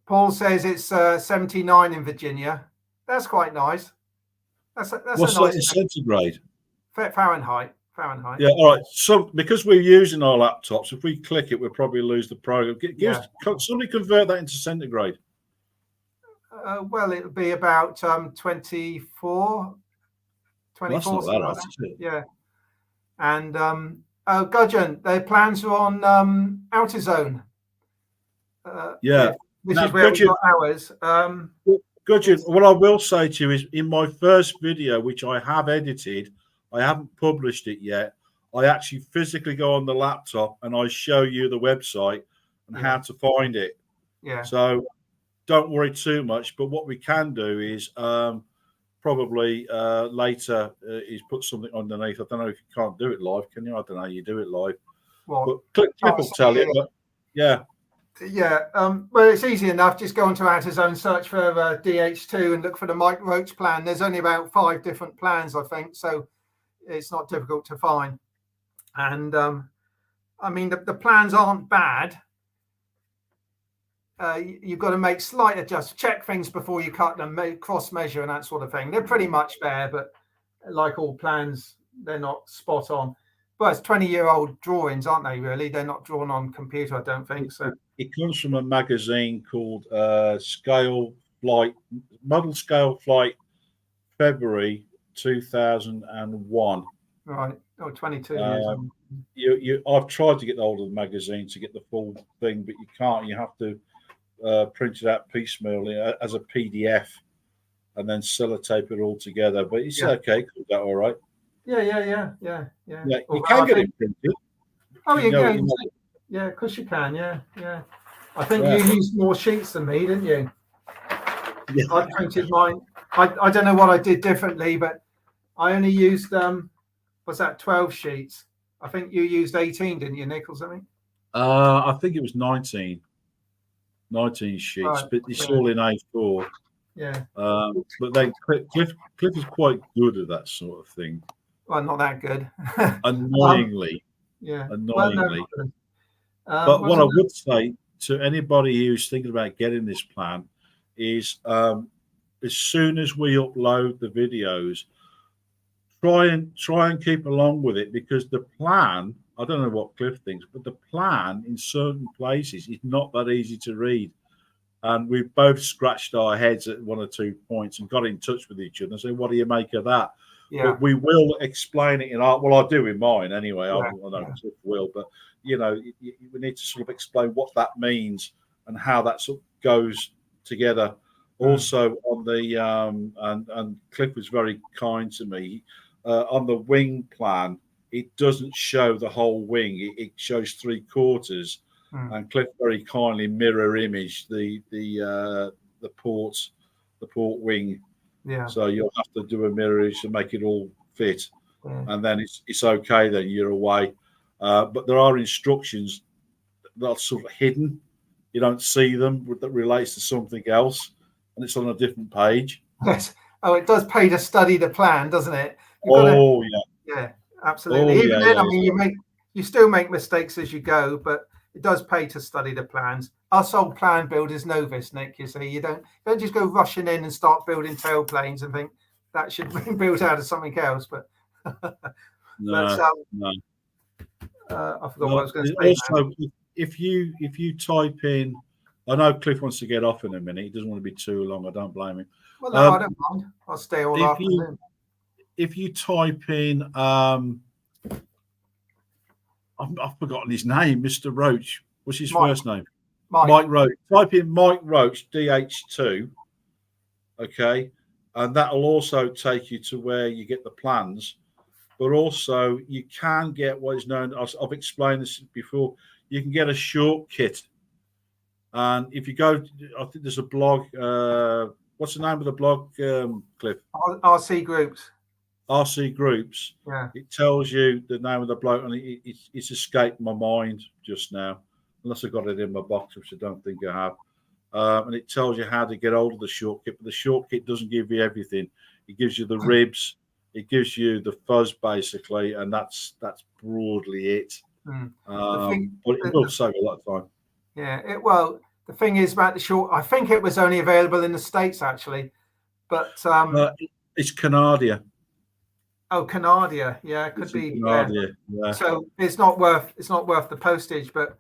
Paul says it's 79 in Virginia. That's quite nice. What's a nice centigrade? Fahrenheit. Yeah, all right. So because we're using our laptops, if we click it, we'll probably lose the program. Somebody convert that into centigrade. Well, it'll be about 24. 24. Well, that's not that hard, is it? Yeah. And Gudgeon, their plans are on Outer Zone. This is where we've got ours. Gudgeon, what I will say to you is in my first video, which I have edited, I haven't published it yet. I actually physically go on the laptop and I show you the website and how to find it. Yeah. So don't worry too much. But what we can do is probably later is put something underneath. I don't know if you can't do it live, can you? I don't know. You do it live. Well, but Cliff will tell you. But yeah. Yeah. Well, it's easy enough. Just go onto Outer Zone, search for DH2 and look for the Mike Roach plan. There's only about 5 different plans, I think. So it's not difficult to find. And I mean, the plans aren't bad. You've got to make slight adjustments, check things before you cut them, cross measure and that sort of thing. They're pretty much there, but like all plans, they're not spot on. Well, it's 20-year-old drawings, aren't they, really? They're not drawn on computer, I don't think. So it comes from a magazine called Model Scale Flight, February 2001. Right. Oh, 22 years. I've tried to get hold of the magazine to get the full thing, but you can't. You have to print it out piecemeal as a PDF and then sellotape it all together. But it's okay. Is that all right? Yeah. You can get it printed. Oh, you can. Yeah, of course you can. Yeah. I think you used more sheets than me, didn't you? Yeah. I printed mine. I don't know what I did differently, but I only used 12 sheets. I think you used 18, didn't you, Nick, or something? I think it was 19 sheets, Right. but it's Yeah. all in A4. Yeah. But then Cliff is quite good at that sort of thing. Well, not that good. Annoyingly, Yeah. Well, no. annoyingly. But what I would say to anybody who's thinking about getting this plan is, as soon as we upload the videos, try and keep along with it, because the plan, I don't know what Cliff thinks, but the plan in certain places is not that easy to read. And we've both scratched our heads at one or two points and got in touch with each other and said, "What do you make of that?" Yeah. But we will explain it in our, well, I do in mine anyway. Yeah, I don't know if Cliff will, but we need to sort of explain what that means and how that sort of goes together. Also, on the and Cliff was very kind to me on the wing plan. It doesn't show the whole wing; it shows 3/4. And Cliff very kindly mirror image the port wing. Yeah. So you'll have to do a mirror image to make it all fit, and then it's okay. Then you're away. But there are instructions that are sort of hidden. You don't see them, that relates to something else, and it's on a different page. Yes. Oh, it does pay to study the plan, doesn't it? Yeah, absolutely. Oh, Even then, I mean, you still make mistakes as you go, but it does pay to study the plans. Us old plan builders know this, Nick. You see, you don't just go rushing in and start building tailplanes and think that should be built out of something else. But no. I forgot what I was going to say. Also, if you type in, I know Cliff wants to get off in a minute. He doesn't want to be too long. I don't blame him. Well, no, I don't mind. I'll stay all afternoon. If you type in, I've forgotten his name, Mr. Roach. What's his first name? Mike Roach. Type in Mike Roach, DH2. Okay. And that'll also take you to where you get the plans. But also, you can get what is known, I've explained this before, you can get a short kit. And if you go, I think there's a blog. What's the name of the blog, Cliff? RC Groups. RC Groups. Yeah. It tells you the name of the bloke, and it's escaped my mind just now, unless I got it in my box, which I don't think I have. And it tells you how to get hold of the short kit, but the short kit doesn't give you everything. It gives you the ribs, it gives you the fuzz basically, and that's broadly it. But it will save a lot of time. Yeah. Well, the thing is about the short, I think it was only available in the States actually, but it's Canadia. Oh, Canadia, yeah, it could be. Canadia, yeah. So it's not worth the postage, but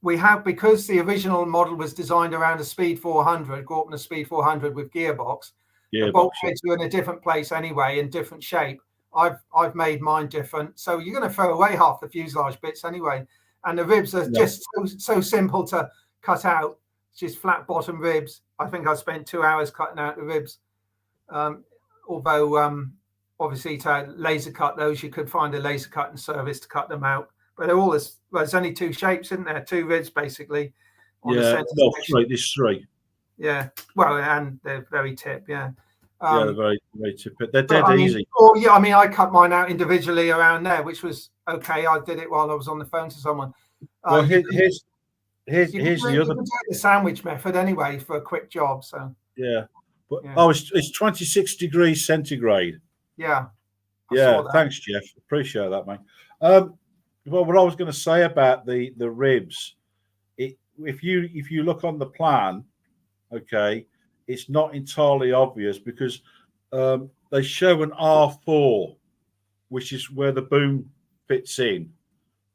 we have, because the original model was designed around a Speed 400, Gorton Speed 400 with gearbox. The bulkheads were in a different place anyway, in different shape. I've made mine different, so you're going to throw away half the fuselage bits anyway. And the ribs are just so simple to cut out. It's just flat bottom ribs. I think I spent 2 hours cutting out the ribs. Although obviously to laser cut those, you could find a laser cutting service to cut them out. But they're all there's only two shapes, isn't there? Two ribs basically. There's three. Yeah. Well, and they're very tip. Yeah. They're very tip. They're dead easy. Oh yeah, I mean, I cut mine out individually around there, which was okay. I did it while I was on the phone to someone. Well, here's the other. The sandwich method anyway for a quick job. So yeah, but it's 26 degrees centigrade. Yeah. Thanks, Jeff. Appreciate that, mate. Well, what I was going to say about the ribs, if you look on the plan, okay, it's not entirely obvious because they show an R4, which is where the boom fits in.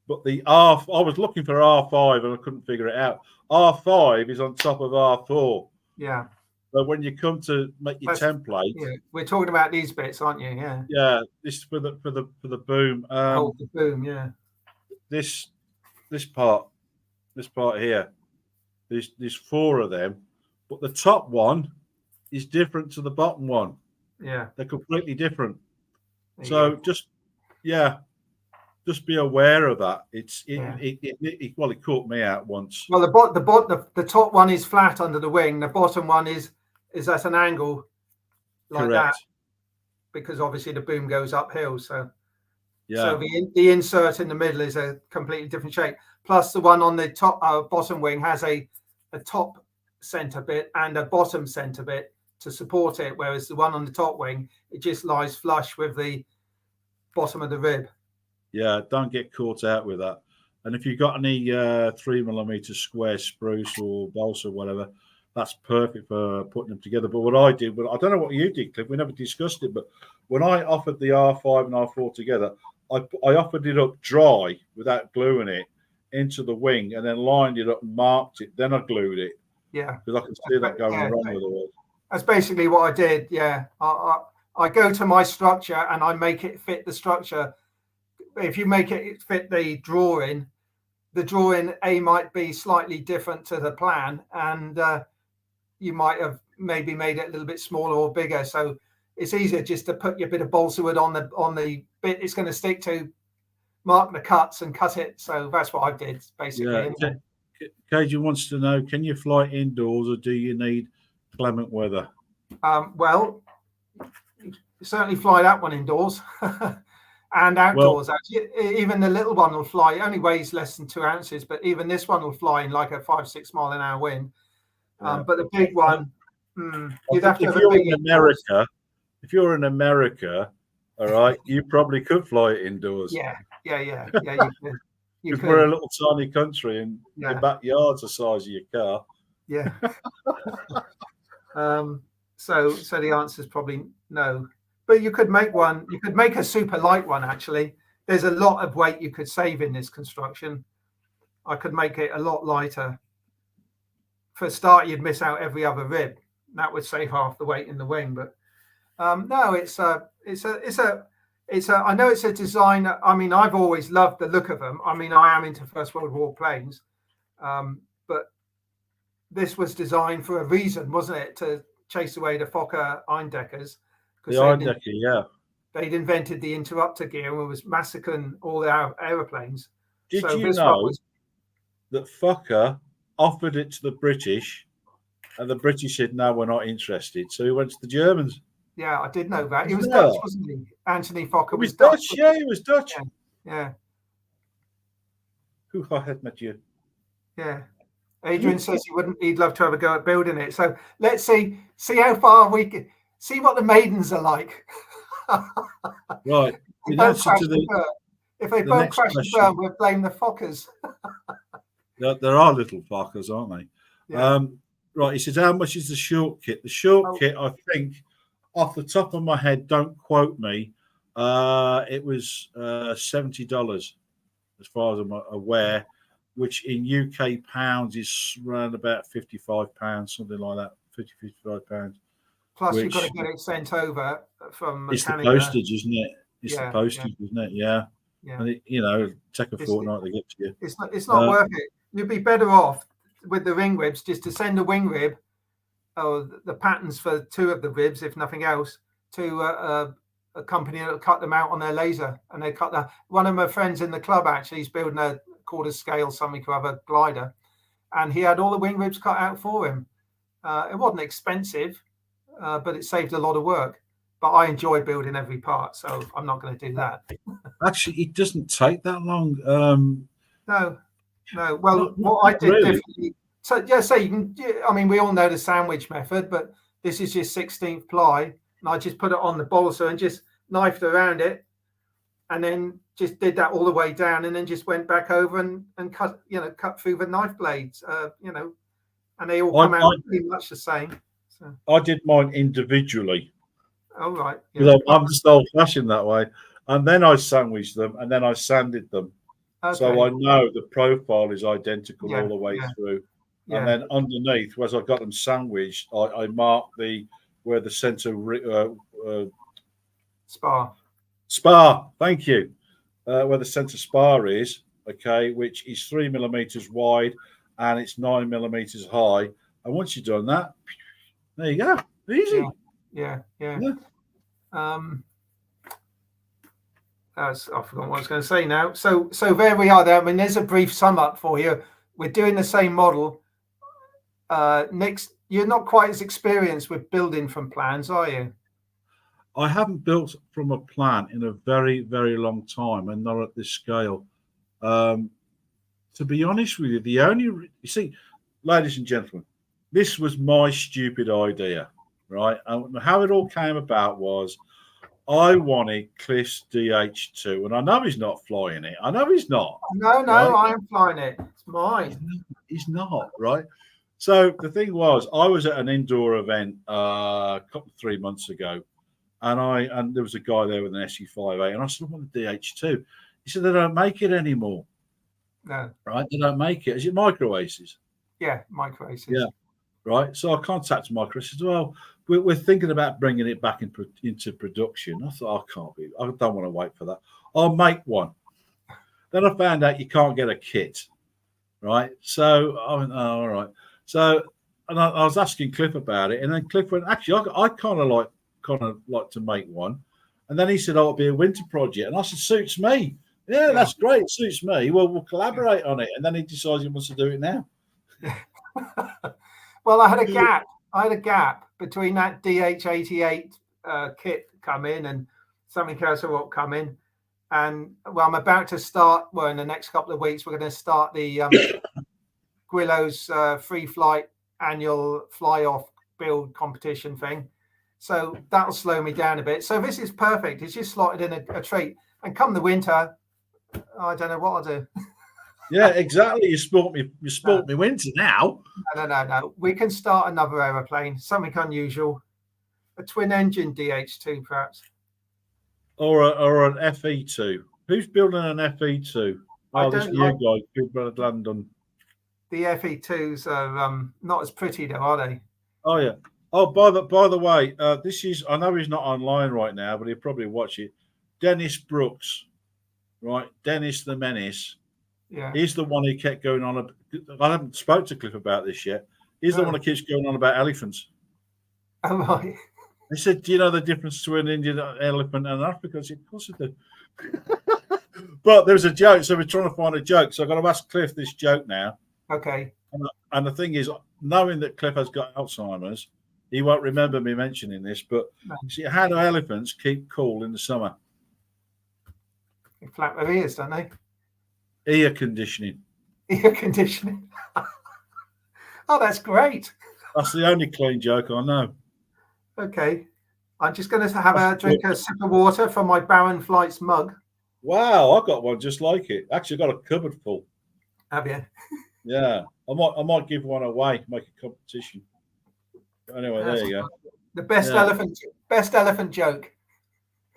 But I was looking for R5 and I couldn't figure it out. R5 is on top of R4. Yeah. But when you come to make your template, we're talking about these bits, aren't you? Yeah. Yeah, this for the boom. Hold the boom, yeah. This part here. There's four of them, but the top one is different to the bottom one. Yeah, they're completely different. So just be aware of that. It caught me out once. Well, the top one is flat under the wing. The bottom one is at an angle like that, because obviously the boom goes uphill. So Yeah. So the insert in the middle is a completely different shape. Plus the one on the top bottom wing has a top center bit and a bottom center bit to support it, whereas the one on the top wing, it just lies flush with the bottom of the rib. Yeah, don't get caught out with that. And if you've got any 3mm square spruce or balsa or whatever, that's perfect for putting them together. But what I did, but I don't know what you did, Cliff. We never discussed it. But when I offered the R5 and R4 together, I offered it up dry without gluing it into the wing, and then lined it up and marked it. Then I glued it. Yeah, because I can see that going wrong with it. That's basically what I did. Yeah, I go to my structure and I make it fit the structure. If you make it fit the drawing A might be slightly different to the plan, and you might have maybe made it a little bit smaller or bigger. So it's easier just to put your bit of balsa wood on the bit it's going to stick to, mark the cuts and cut it. So that's what I did basically. Yeah. Cajun wants to know: can you fly indoors, or do you need clement weather? Well, you certainly fly that one indoors. And outdoors, actually, even the little one will fly. It only weighs less than 2 ounces, but even this one will fly in like a 5-6 mile an hour wind. But the big one, you'd have to. If you're in America, all right, you probably could fly it indoors. Yeah. You could. Because we're a little tiny country, and your backyard's the size of your car. Yeah. So the answer is probably no. But you could make one. You could make a super light one. Actually, there's a lot of weight you could save in this construction. I could make it a lot lighter. For a start, you'd miss out every other rib. That would save half the weight in the wing. But no, it's a. I know it's a design. I mean, I've always loved the look of them. I mean, I am into First World War planes, but this was designed for a reason, wasn't it? To chase away the Fokker Eindeckers. The Eindecker, yeah. They'd invented the interrupter gear and was massacring all our aeroplanes. Did you know that Fokker offered it to the British, and the British said, no, we're not interested. So he went to the Germans. Yeah, I did know that. He was Dutch, wasn't he? Anthony Fokker was Dutch. Yeah, he was Dutch. Yeah. Who I had met you. Yeah. Adrian says he'd love to have a go at building it. So let's see how far we can see what the maidens are like. Right. If they both crash and burn, we'll blame the Fokkers. There are little Fokkers, aren't they? Yeah. Right. He says, how much is the short kit? The short kit, I think, off the top of my head, don't quote me. It was $70, as far as I'm aware, which in UK pounds is around about £55, something like that, £55. Plus, you've got to get it sent over from. It's Canada. The postage, isn't it? It's the postage, isn't it? Yeah. And it, take a fortnight to get to you. It's not worth it. You'd be better off with the wing ribs just to send a wing rib, or the patterns for 2 of the ribs, if nothing else, to a company that'll cut them out on their laser, and they cut that. One of my friends in the club actually is building a quarter scale something or other glider, and he had all the wing ribs cut out for him. It wasn't expensive, but it saved a lot of work. But I enjoy building every part, so I'm not going to do that. Actually, it doesn't take that long. No. Well, what I did differently. So you can. I mean, we all know the sandwich method, but this is just 16th ply, and I just put it on the balsa and just knifed around it, and then just did that all the way down, and then just went back over and cut through the knife blades, and they all come out pretty much the same. So. I did mine individually. Oh, right. Yeah. I'm just old-fashioned that way. And then I sandwiched them, and then I sanded them. Okay. So I know the profile is identical all the way through. Yeah. And then underneath, as I got them sandwiched, I marked where the center spar. Thank you. Where the center spar is, okay, which is 3mm wide and it's 9mm high. And once you've done that, there you go. Easy. Yeah. I forgot what I was going to say now. So there we are there. I mean, there's a brief sum up for you. We're doing the same model. Nick, you're not quite as experienced with building from plans, are you? I haven't built from a plan in a very, very long time, and not at this scale. To be honest with you, you see, ladies and gentlemen, this was my stupid idea, right? And how it all came about was I wanted Cliff's DH2, and I know he's not flying it. I know he's not. No, right? I am flying it. It's mine. He's not, right? So the thing was, I was at an indoor event a couple 3 months ago, and there was a guy there with an SU-58, and I said, I want a DH2. He said, they don't make it anymore. No. Right? They don't make it. Is it Micro Aces? Yeah, Micro Aces. Yeah. Right. So I contacted Micro Aces. Well, we're thinking about bringing it back into production. I thought, I don't want to wait for that. I'll make one. Then I found out you can't get a kit. Right. So I went, oh, all right. So, and I was asking Cliff about it, and then Cliff went, actually, I kind of like to make one. And then he said, oh, it'll be a winter project. And I said, suits me. Yeah, that's great. It suits me. Well, we'll collaborate on it. And then he decides he wants to do it now. Well, I had a gap between that DH88 kit come in and something else will come in. And well, I'm about to start. Well, in the next couple of weeks, we're going to start the Gwillo's free flight annual fly off build competition thing. So that'll slow me down a bit. So this is perfect. It's just slotted in a treat. And come the winter, I don't know what I'll do. Yeah, exactly. You sport me winter now. No. We can start another aeroplane, something unusual. A twin engine DH2, perhaps. Or an FE2. Who's building an FE2? Oh, this new guy, Gilbert Landon. The FE2s are not as pretty though, are they? Oh yeah. Oh, by the way, this is, I know he's not online right now, but he'll probably watch it. Dennis Brooks, right? Dennis the Menace. Yeah. He's the one who kept going on. I haven't spoke to Cliff about this yet. He's the one who keeps going on about elephants. Oh, right. He said, do you know the difference between an Indian elephant and an African? I said, of course I do. But there was a joke, so we're trying to find a joke. So I've got to ask Cliff this joke now. Okay. And the thing is, knowing that Cliff has got Alzheimer's, he won't remember me mentioning this, but see, how do elephants keep cool in the summer? They flap their ears, don't they? Ear conditioning. Ear conditioning. Oh, that's great. That's the only clean joke I know. Okay. I'm just going to have a drink a sip of water from my Baron Flights mug. Wow, I've got one just like it. Actually, I've got a cupboard full. Have you? Yeah. I might give one away, make a competition. Anyway, there you go. The best elephant joke.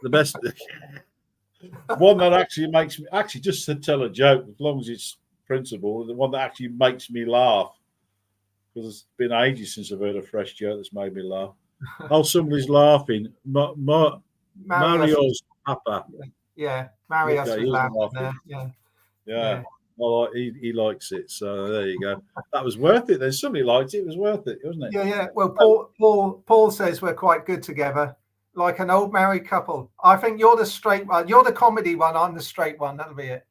The best one that actually makes me just to tell a joke, as long as it's principle, the one that actually makes me laugh. Because it's been ages since I've heard a fresh joke that's made me laugh. Oh, somebody's laughing. Mario's papa. Yeah, Mario's laughing there. Yeah. Well, he likes it, so there you go. That was worth it. Then somebody liked it. It was worth it, wasn't it? Yeah. Well, Paul says we're quite good together, like an old married couple. I think you're the straight one. You're the comedy one. I'm the straight one. That'll be it.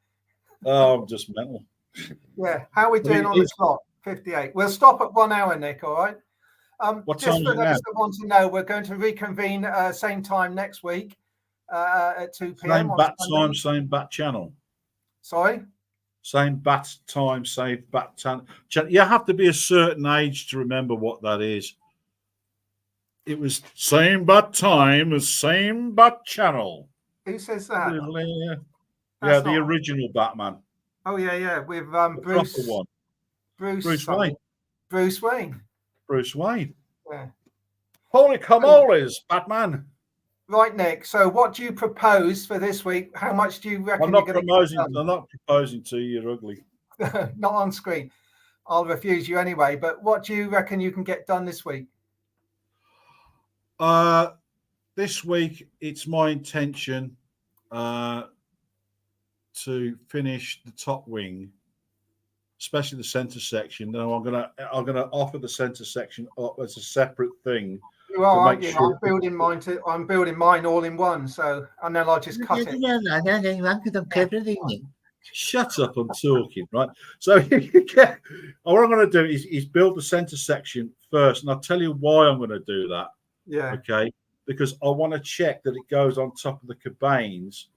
Oh, I'm just mental. Yeah. How are we doing on the clock? 58. We'll stop at 1 hour, Nick. All right. What just time for is it those now? that want to know, we're going to reconvene same time next week at 2 p.m. Same bat time, same bat channel. Sorry. Same bat time, same bat channel. You have to be a certain age to remember what that is. It was same bat time as same bat channel. Who says that? Yeah, the original Batman. Oh yeah, with Bruce Wayne. Bruce Wayne. Bruce Wayne. Yeah. Holy camoles, Batman. Right, Nick. So, what do you propose for this week? How much do you reckon? I'm not proposing to you. You're ugly. Not on screen. I'll refuse you anyway. But what do you reckon you can get done this week? This week, it's my intention to finish the top wing, especially the center section. Now, I'm gonna offer the center section up as a separate thing. You are, aren't you? I'm building mine all in one, so and then I'll just cut it. Shut up, I'm talking, right? So what I'm going to do is build the center section first, and I'll tell you why I'm going to do that. Yeah. Okay. because I want to check that it goes on top of the cabanes,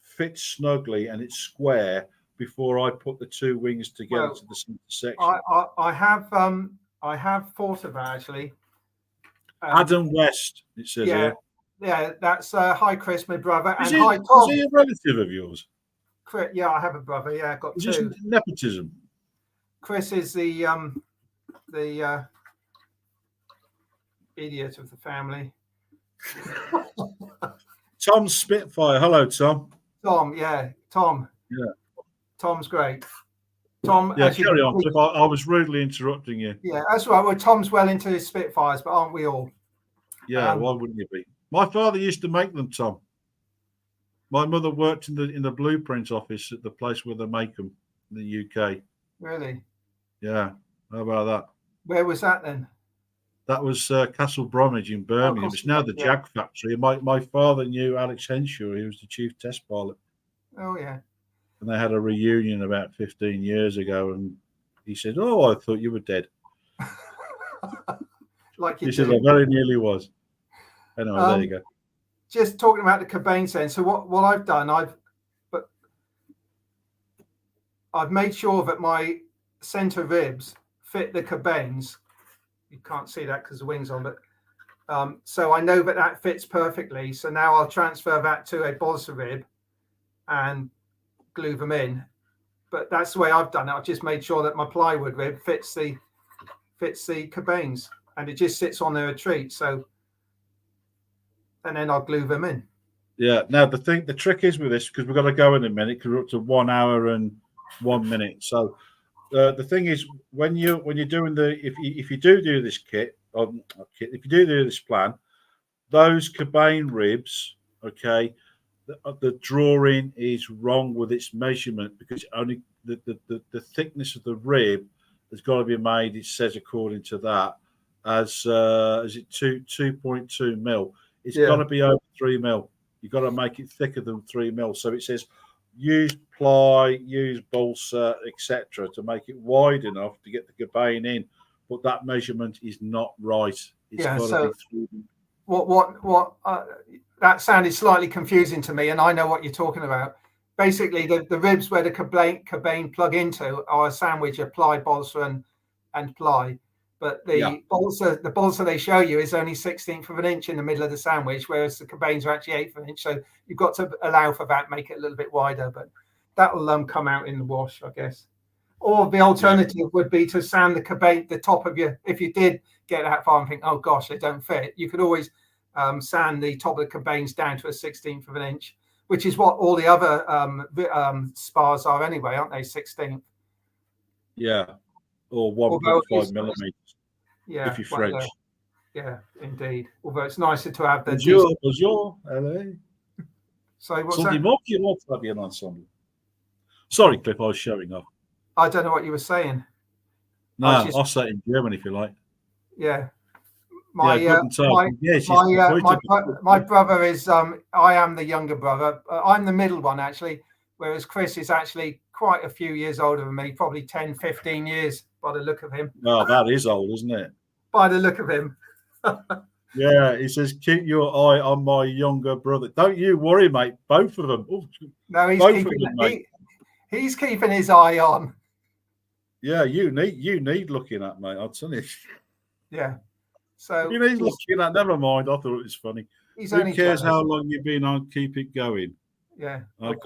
fits snugly, and it's square before I put the two wings together to the center section. I have thought of that actually. Adam West, it says here. Yeah, that's hi Chris, my brother, Is and hi Tom. Is he a relative of yours? Chris, yeah, I have a brother. Yeah, I've got two. Nepotism. Chris is the idiot of the family. Tom Spitfire. Hello, Tom. Tom, yeah, Tom. Yeah. Tom's great. Tom, yeah, carry on. I was rudely interrupting you. Yeah, that's right. Well, Tom's well into his Spitfires, but aren't we all? Yeah, why wouldn't you be? My father used to make them, Tom. My mother worked in the blueprint office at the place where they make them in the UK. Really? Yeah. How about that? Where was that then? That was Castle Bromwich in Birmingham. It's now the Jag factory. My father knew Alex Henshaw. He was the chief test pilot. Oh, yeah. And they had a reunion about 15 years ago. And he said, "Oh, I thought you were dead." Like you he said, "I very nearly was." Anyway, there you go. Just talking about the cabanes then. So what I've done, I've made sure that my center ribs fit the cabanes. You can't see that because the wing's on, but so I know that fits perfectly. So now I'll transfer that to a balsa rib and glue them in. But that's the way I've done it. I've just made sure that my plywood rib fits the cabanes, and it just sits on their retreat. So, and then I'll glue them in. Yeah. Now the trick is with this, because we've got to go in a minute, because we're up to 1 hour and 1 minute. So the thing is, when you're doing if you do this kit, if you do this plan, those cabane ribs, okay, the drawing is wrong with its measurement, because only the thickness of the rib has got to be made. It says according to that as is it 2.2 mil. It's got to be over 3 mil. You've got to make it thicker than 3 mil. So it says use ply, use balsa, etc., to make it wide enough to get the cabane in. But that measurement is not right. It's got to be 3. What that sounded slightly confusing to me, and I know what you're talking about. Basically, the ribs where the cabane plug into are a sandwich of ply, balsa, and ply. But the balsa they show you is only 1/16 of an inch in the middle of the sandwich, whereas the cabanes are actually 1/8 of an inch. So you've got to allow for that, make it a little bit wider. But that will come out in the wash, I guess. Or the alternative would be to sand the cabane, the top of your. If you did get that far and think, oh gosh, they don't fit, you could always sand the top of the cabanes down to a 1/16 of an inch, which is what all the other spars are anyway, aren't they? 1/16. Yeah. Or 1.5 millimeters. Yeah, if you're French. Yeah, indeed. Although it's nicer to have the. Bonjour, allez. So what's that? Sorry, Cliff, I was showing off. I don't know what you were saying. No, I'll say it in German if you like. Yeah. My brother is. I am the younger brother. I'm the middle one actually, whereas Chris is actually quite a few years older than me, probably 10, 15 years by the look of him. Oh, that is old, isn't it? By the look of him. Yeah, he says, keep your eye on my younger brother. Don't you worry, mate. Both of them. No, he's keeping his eye on. Yeah, you need looking at, mate. I'll tell you. Yeah. So you need looking at. Never mind. I thought it was funny. Who cares how long you've been on? Keep it going. Yeah. Okay.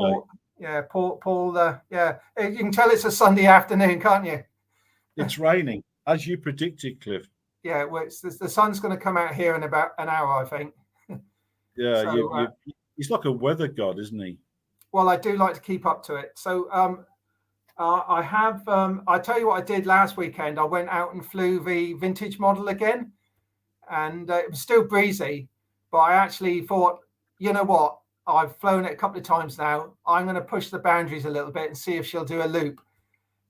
Paul. Yeah. You can tell it's a Sunday afternoon, can't you? It's raining, as you predicted, Cliff. Yeah. Well, the sun's going to come out here in about an hour, I think. Yeah. So, he's like a weather god, isn't he? Well, I do like to keep up to it. So I have. I tell you what I did last weekend. I went out and flew the vintage model again, and it was still breezy. But I actually thought, you know what? I've flown it a couple of times now. I'm going to push the boundaries a little bit and see if she'll do a loop.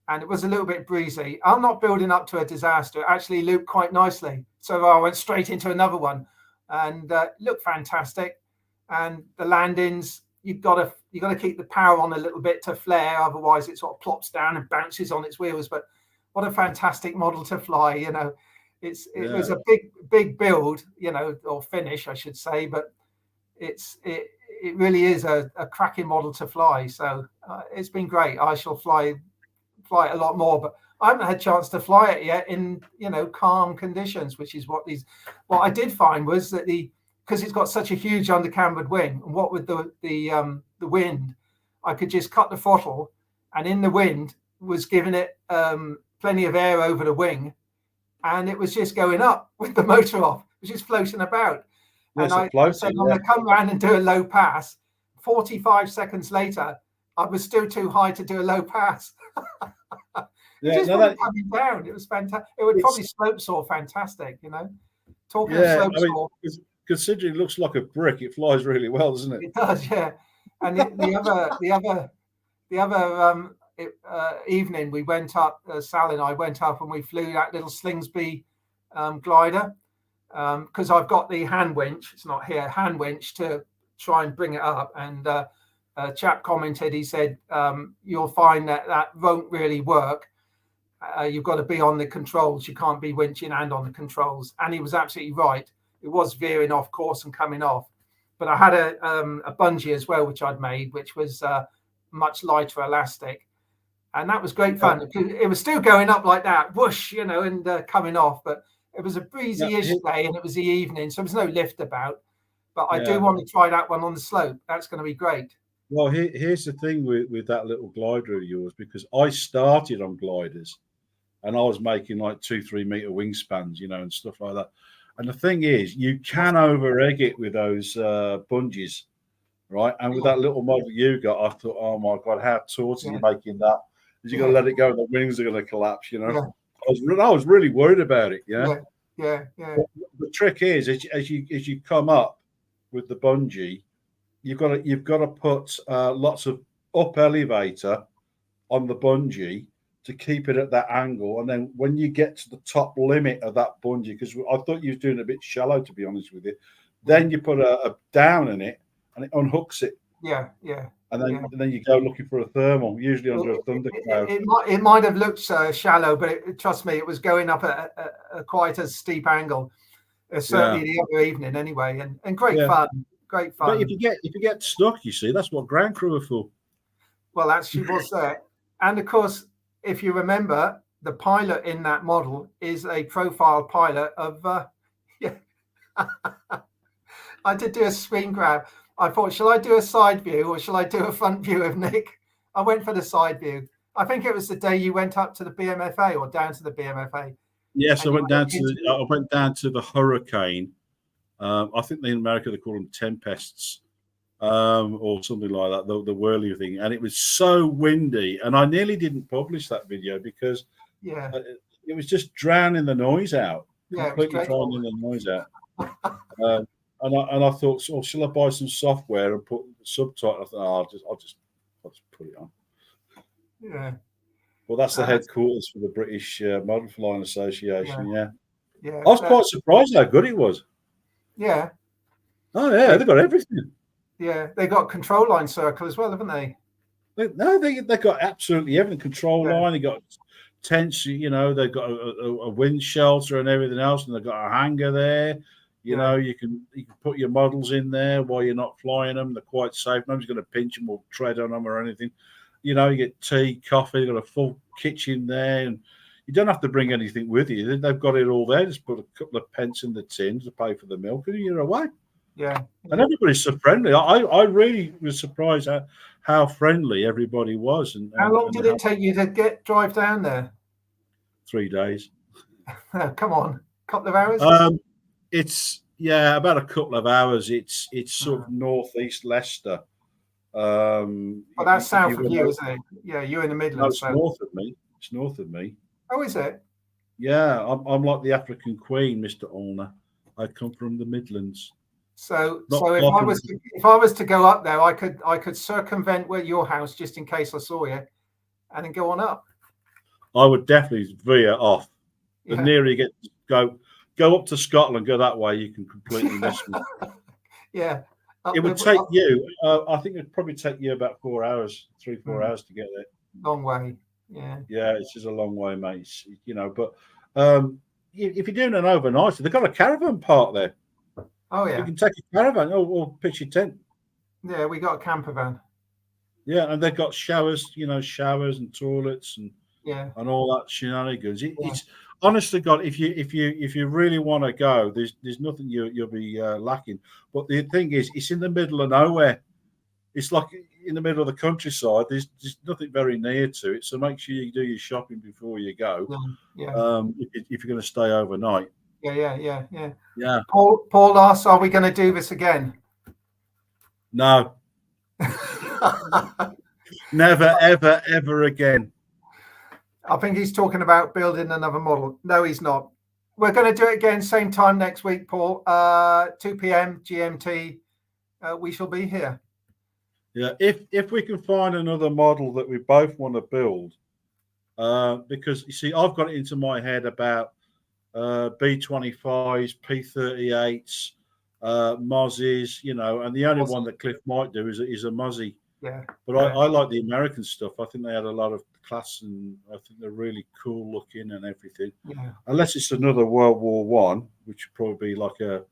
And it was a little bit breezy. I'm not building up to a disaster. It actually looped quite nicely. So I went straight into another one, and looked fantastic. And the landings, you've got to keep the power on a little bit to flare, otherwise it sort of plops down and bounces on its wheels. But what a fantastic model to fly! You know, It was a big build, you know, or finish, I should say, but it really is a cracking model to fly. So it's been great. I shall fly it a lot more, but I haven't had a chance to fly it yet in, you know, calm conditions, which is what I did find was that because it's got such a huge undercambered wing, and what with the wind, I could just cut the throttle, and in the wind was giving it plenty of air over the wing, and it was just going up with the motor off. It was just floating about. And I said, I'm going to come around and do a low pass. 45 seconds later, I was still too high to do a low pass. Coming down. It was fantastic. It would probably slope saw fantastic, you know. Talking of slope saw. Considering it looks like a brick, it flies really well, doesn't it? It does, yeah. And the other evening we went up, Sal and I went up and we flew that little Slingsby glider because I've got the hand winch. It's not here, hand winch to try and bring it up. And a chap commented, he said, you'll find that won't really work. You've got to be on the controls. You can't be winching and on the controls. And he was absolutely right. It was veering off course and coming off. But I had a bungee as well, which I'd made, which was much lighter elastic. And that was great fun. It was still going up like that, whoosh, you know, and coming off. But it was a breezy-ish day, and it was the evening, so there was no lift about. But I do want to try that one on the slope. That's going to be great. Well, here's the thing with that little glider of yours, because I started on gliders, and I was making like 2-3 meter wingspans, you know, and stuff like that. And the thing is, you can over egg it with those bungees, right? And with that little model you got, I thought, oh my God, how taut are you making that? Because you're going to let it go, and the wings are going to collapse, you know. Yeah. I was really worried about it. Yeah. But the trick is, as you come up with the bungee, you've got to put lots of up elevator on the bungee to keep it at that angle, and then when you get to the top limit of that bungee, because I thought you was doing it a bit shallow, to be honest with you, then you put a down in it, and it unhooks it. Yeah. And then you go looking for a thermal, usually under a thunder cloud. It might have looked shallow, but trust me, it was going up at a quite a steep angle. Certainly the other evening, anyway, and great fun. Great fun. But if you get stuck, you see, that's what ground crew are for. Well, actually was there, and of course, if you remember, the pilot in that model is a profile pilot of. I did do a screen grab. I thought, shall I do a side view or shall I do a front view of Nick? I went for the side view. I think it was the day you went up to the BMFA or down to the BMFA. Yes, I went down to the Hurricane. I think in America they call them tempests, or something like that. The whirly thing, and it was so windy, and I nearly didn't publish that video because it was just drowning the noise out. Completely drowning the noise out. And I thought, oh, shall I buy some software and put subtitles? I thought, I'll just put it on. Yeah. Well, that's the headquarters for the British Model Flying Association. Yeah. I was quite surprised how good it was. Yeah. Oh yeah, they've got everything. Yeah, they got control line circle as well, haven't they? They got absolutely everything. Control line. They got tents. You know, they've got a wind shelter and everything else, and they've got a hangar there. You know, you can put your models in there while you're not flying them. They're quite safe. Nobody's going to pinch them or tread on them or anything. You know, you get tea, coffee. They've got a full kitchen there, and you don't have to bring anything with you. They've got it all there. Just put a couple of pence in the tin to pay for the milk, and you're away. Yeah. And everybody's so friendly. I really was surprised at how friendly everybody was. And how long did it take you to drive down there? 3 days. Come on, couple of hours. It's about a couple of hours. It's sort of northeast Leicester. Well, that's south of you, isn't it? Yeah, you're in the Midlands. No, it's north of me. It's north of me. Oh, is it? Yeah, I'm like the African Queen, Mr. Allner. I come from the Midlands. So if I was to go up there, I could circumvent where your house just in case I saw you, and then go on up. I would definitely veer off. The nearer you get, go up to Scotland, go that way. You can completely miss me. Yeah. It would take you. I think it'd probably take you about 4 hours, 3-4 hours to get there. Long way. Yeah. Yeah, it's just a long way, mate. You know, but if you're doing an overnight, they've got a caravan park there. Oh yeah, you can take a caravan or pitch your tent. Yeah, we got a camper van. Yeah, and they've got showers, showers and toilets and all that shenanigans. It's honestly, God, if you really want to go, there's nothing you'll be lacking. But the thing is, it's in the middle of nowhere. It's like in the middle of the countryside. There's nothing very near to it. So make sure you do your shopping before you go. If you're going to stay overnight. Yeah. Paul asks, "Are we going to do this again?" No. Never, ever, ever again. I think he's talking about building another model. No, he's not. We're going to do it again, same time next week, Paul. 2 p.m. GMT. We shall be here. Yeah, if we can find another model that we both want to build, because you see, I've got it into my head about B25s, P38s, Mozzies, and the only one that Cliff might do is a Mozzie. Yeah. But I like the American stuff. I think they had a lot of class, and I think they're really cool looking and everything. Yeah. Unless it's another World War One, which would probably be like a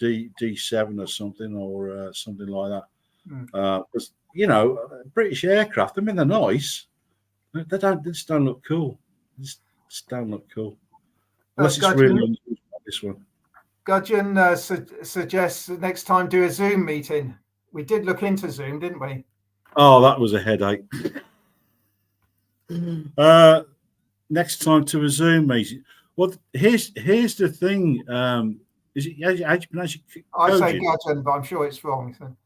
D7 or something, or something like that. Because British aircraft, I mean, they're nice. They just don't look cool. They just don't look cool. Unless it's really unusual, this one. Gudgeon suggests next time do a Zoom meeting. We did look into Zoom, didn't we? Oh, that was a headache. Next time to a Zoom meeting. Well, here's the thing. Is it how do you pronounce it? I say Gudgeon, but I'm sure it's wrong. So.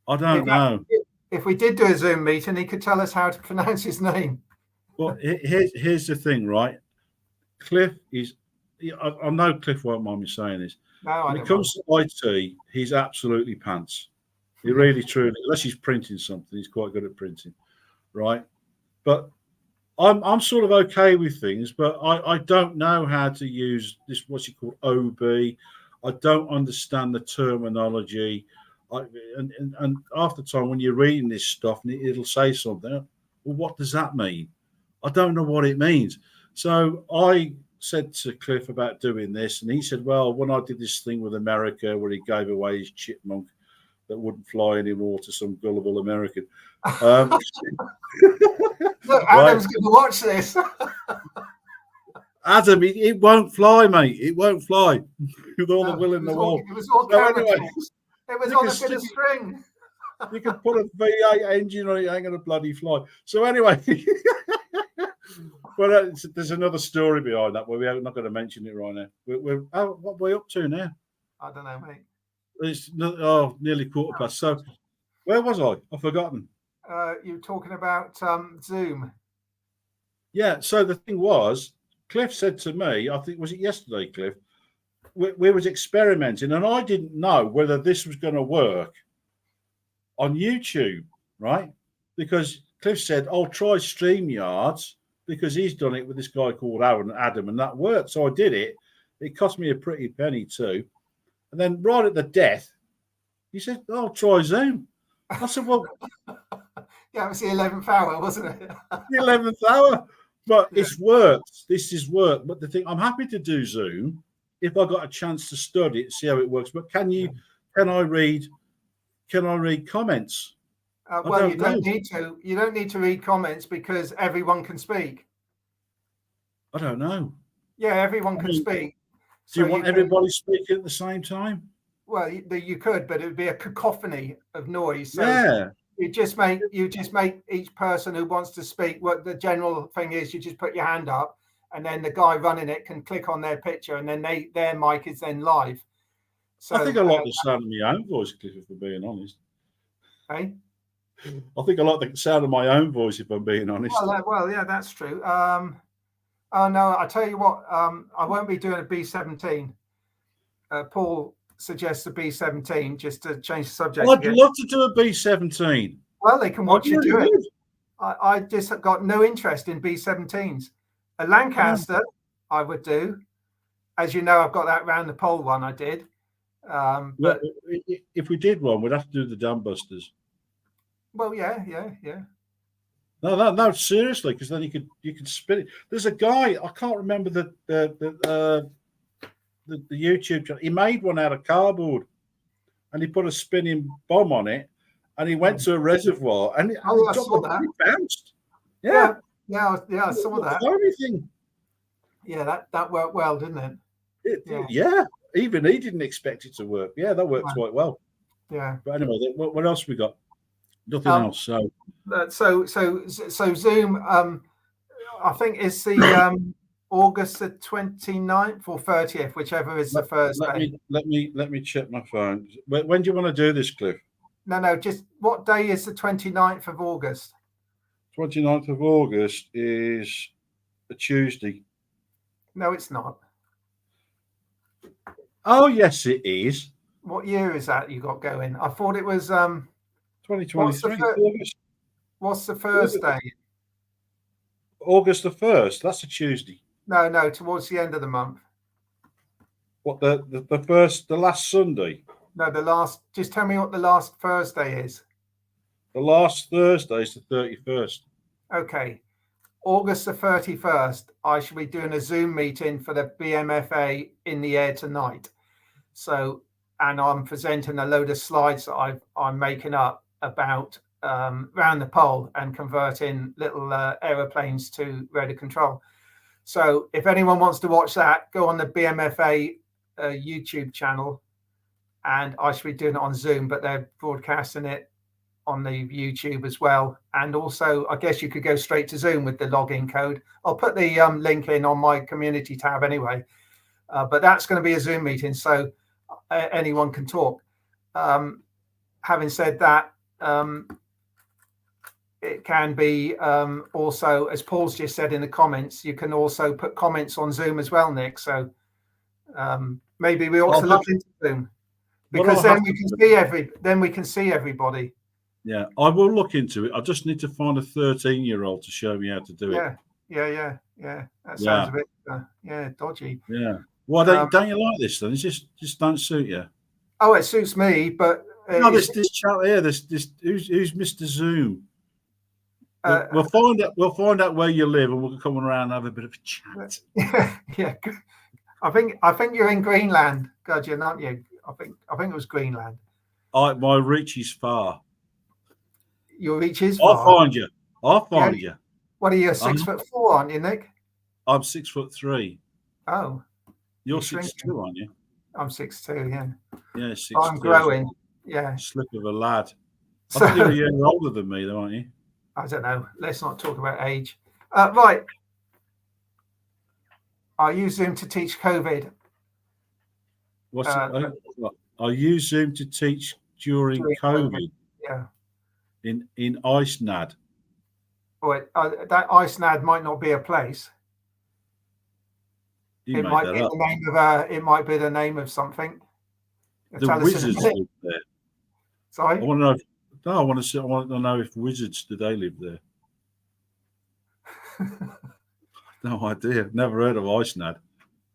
I don't know. If we did do a Zoom meeting, he could tell us how to pronounce his name. Well, here's the thing, right? Cliff is. I know Cliff won't mind me saying this. No, when it comes to IT, he's absolutely pants. He really, truly, unless he's printing something, he's quite good at printing, right? But I'm sort of okay with things, but I don't know how to use this, what's it called, OB. I don't understand the terminology. And half the time when you're reading this stuff, and it'll say something, well, what does that mean? I don't know what it means. So I said to Cliff about doing this, and he said, well, when I did this thing with America where he gave away his chipmunk that wouldn't fly anymore to some gullible American. Look, Adam's going to watch this. Adam, it won't fly, mate. It won't fly with all the will in the world. It was all anyway, it was on a bit of string. You can put a V8 engine on it, it ain't going to bloody fly. So anyway, well, there's another story behind that, but we're not going to mention it right now. What are we up to now? I don't know, mate. It's nearly quarter past. So where was I? I've forgotten. You were talking about Zoom. Yeah. So the thing was, Cliff said to me, I think, was it yesterday, Cliff? We was experimenting, and I didn't know whether this was going to work on YouTube, right? Because Cliff said, I'll try StreamYards because he's done it with this guy called Adam, and that worked. So I did it. It cost me a pretty penny too. And then right at the death, he said, I'll try Zoom. I said, well... Yeah, it was the 11th hour, wasn't it? The 11th hour. But it's worked. This is work. But the thing, I'm happy to do Zoom if I got a chance to study it, see how it works. But can I read comments? Well, you don't need to. You don't need to read comments because everyone can speak. I don't know. Yeah, everyone can speak. Do you want everybody speaking at the same time? Well, you could, but it would be a cacophony of noise. So yeah. You just make each person who wants to speak. What the general thing is, you just put your hand up, and then the guy running it can click on their picture, and then their mic is then live. So I think I like the sound of my own voice, Cliff, if I'm being honest. Hey? I think I like the sound of my own voice, if I'm being honest. Well, yeah, that's true. Oh no, I tell you what, I won't be doing a B17. Paul suggests a B17 just to change the subject. I'd love to do a B17. Well, they can watch you do it. I just got no interest in B17s. A Lancaster, I would do. As you know, I've got that round the pole one I did. But if we did one, we'd have to do the dam busters. Well, yeah. No, seriously, because then you could spin it. There's a guy, I can't remember the YouTube channel. He made one out of cardboard, and he put a spinning bomb on it, and he went to a reservoir, and it I dropped saw the that. it bounced. Yeah, I saw that. Anything. Yeah, that worked well, didn't it? Yeah, even he didn't expect it to work. Yeah, that worked quite well. Yeah. But anyway, what else we got? Nothing else. So Zoom. I think it's the August the 29th or 30th, whichever is the Thursday. Let me check my phone. When do you want to do this, Cliff? No, just what day is the 29th of August? 29th of August is a Tuesday. No, it's not. Oh, yes, it is. What year is that you got going? I thought it was 2023. What's the Thursday? August the 1st. That's a Tuesday. No, towards the end of the month. What, the last Sunday? No, the last. Just tell me what the last Thursday is. The last Thursday is the 31st. Okay. August the 31st, I shall be doing a Zoom meeting for the BMFA in the air tonight. So, and I'm presenting a load of slides that I'm making up about round the pole and converting little aeroplanes to radar control. So if anyone wants to watch that, go on the BMFA YouTube channel, and I should be doing it on Zoom, but they're broadcasting it on the YouTube as well. And also, I guess you could go straight to Zoom with the login code. I'll put the link in on my community tab anyway. But that's going to be a Zoom meeting, so anyone can talk. Having said that, it can be also, as Paul's just said in the comments, you can also put comments on Zoom as well, Nick. So maybe we ought to look into Zoom, because then we can see everybody. Yeah, I will look into it. I just need to find a 13-year-old to show me how to do it. Yeah. That sounds a bit dodgy. Yeah. Well, don't you like this then? It just don't suit you. Oh, it suits me, but no, this chat here, this who's Mr. Zoom? We'll find out where you live, and we'll come around and have a bit of a chat. Yeah. I think you're in Greenland, Gudgeon, aren't you? I think it was Greenland. My reach is far. Your reach is far. I'll find you. What are you, 6'4", aren't you, Nick? I'm 6'3". Oh. You're 6'2", aren't you? I'm 6'2", yeah. Yeah, 6'2". I'm growing. Yeah. Slip of a lad. I think you're a year older than me, though, aren't you? I don't know. Let's not talk about age. Right. I use Zoom to teach COVID. I use Zoom to teach during COVID. Yeah. In IceNAD. Wait, that IceNAD might not be a place. It might be the name of it might be the name of something. The wizards live there. Sorry. I want to know. I want to know if wizards do they live there. No idea. Never heard of IceNAD.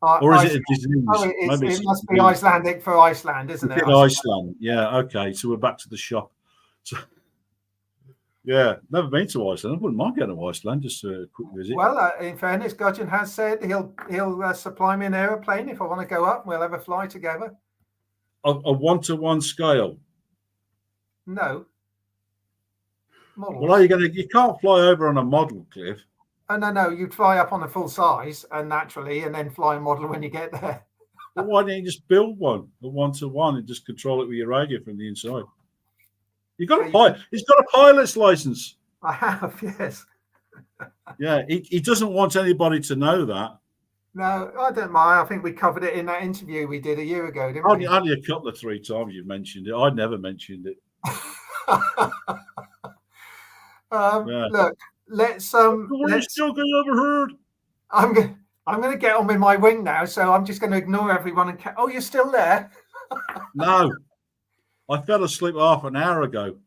Or is it a disease? It must be Icelandic for Iceland, isn't it? Iceland. Yeah. Okay. So we're back to the shop. So, yeah, never been to Iceland. I wouldn't mind going to Iceland, just a quick visit. Well, in fairness, Gudgeon has said he'll supply me an aeroplane if I want to go up. We'll have a fly together. A 1-to-1 scale? No. Models. Well, you can't fly over on a model, Cliff. Oh, no, you'd fly up on a full size and then fly a model when you get there. Well, why don't you just build one, a 1-to-1, and just control it with your radio from the inside? He's got a pilot's license. I have, yes. Yeah, he doesn't want anybody to know that. No, I don't mind. I think we covered it in that interview we did a year ago, didn't we? Only a couple of 3 times you've mentioned it. I'd never mentioned it. Look, let's the worst joke I ever heard. I'm going to get on with my wing now, so I'm just going to ignore everyone and oh, you're still there? No. I fell asleep half an hour ago.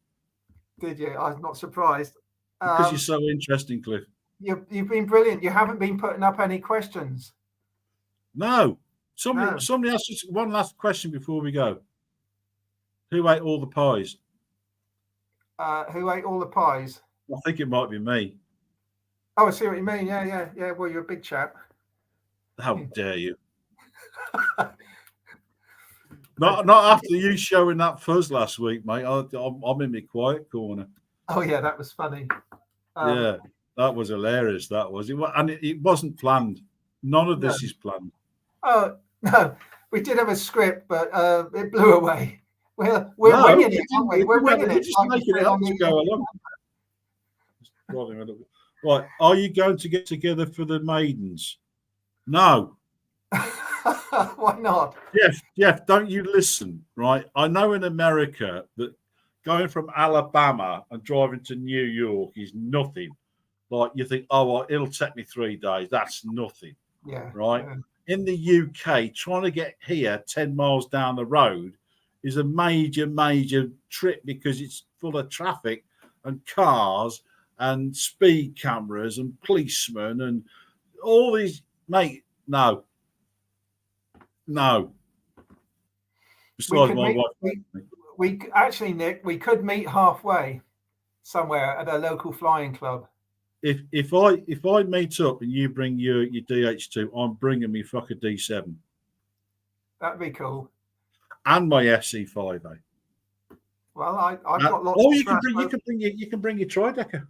Did you? I'm not surprised. Because you're so interesting, Cliff. You've been brilliant. You haven't been putting up any questions. No. Somebody asked us one last question before we go. Who ate all the pies? Who ate all the pies? I think it might be me. Oh, I see what you mean. Yeah. Well, you're a big chap. How dare you? Not after you showing that fuzz last week, mate. I'm in my quiet corner. Oh yeah, that was funny. Yeah, that was hilarious. That was it, and it wasn't planned. None of this is planned. Oh no, we did have a script, but it blew away. We're winging it, aren't we? We're winging it. We're just making it up to go along. Right, are you going to get together for the maidens? No. Why not? Jeff, don't you listen, right? I know in America that going from Alabama and driving to New York is nothing. Like you think, oh, well, it'll take me 3 days. That's nothing. Yeah. Right. Yeah. In the UK, trying to get here 10 miles down the road is a major trip because it's full of traffic and cars and speed cameras and policemen and all these. Mate, no. Besides my wife. We actually, Nick, we could meet halfway somewhere at a local flying club. If I meet up and you bring your DH2, I'm bringing me fucker D7. That'd be cool. And my FC5A. Well, I've got lots. Oh, you can bring your tri-decker.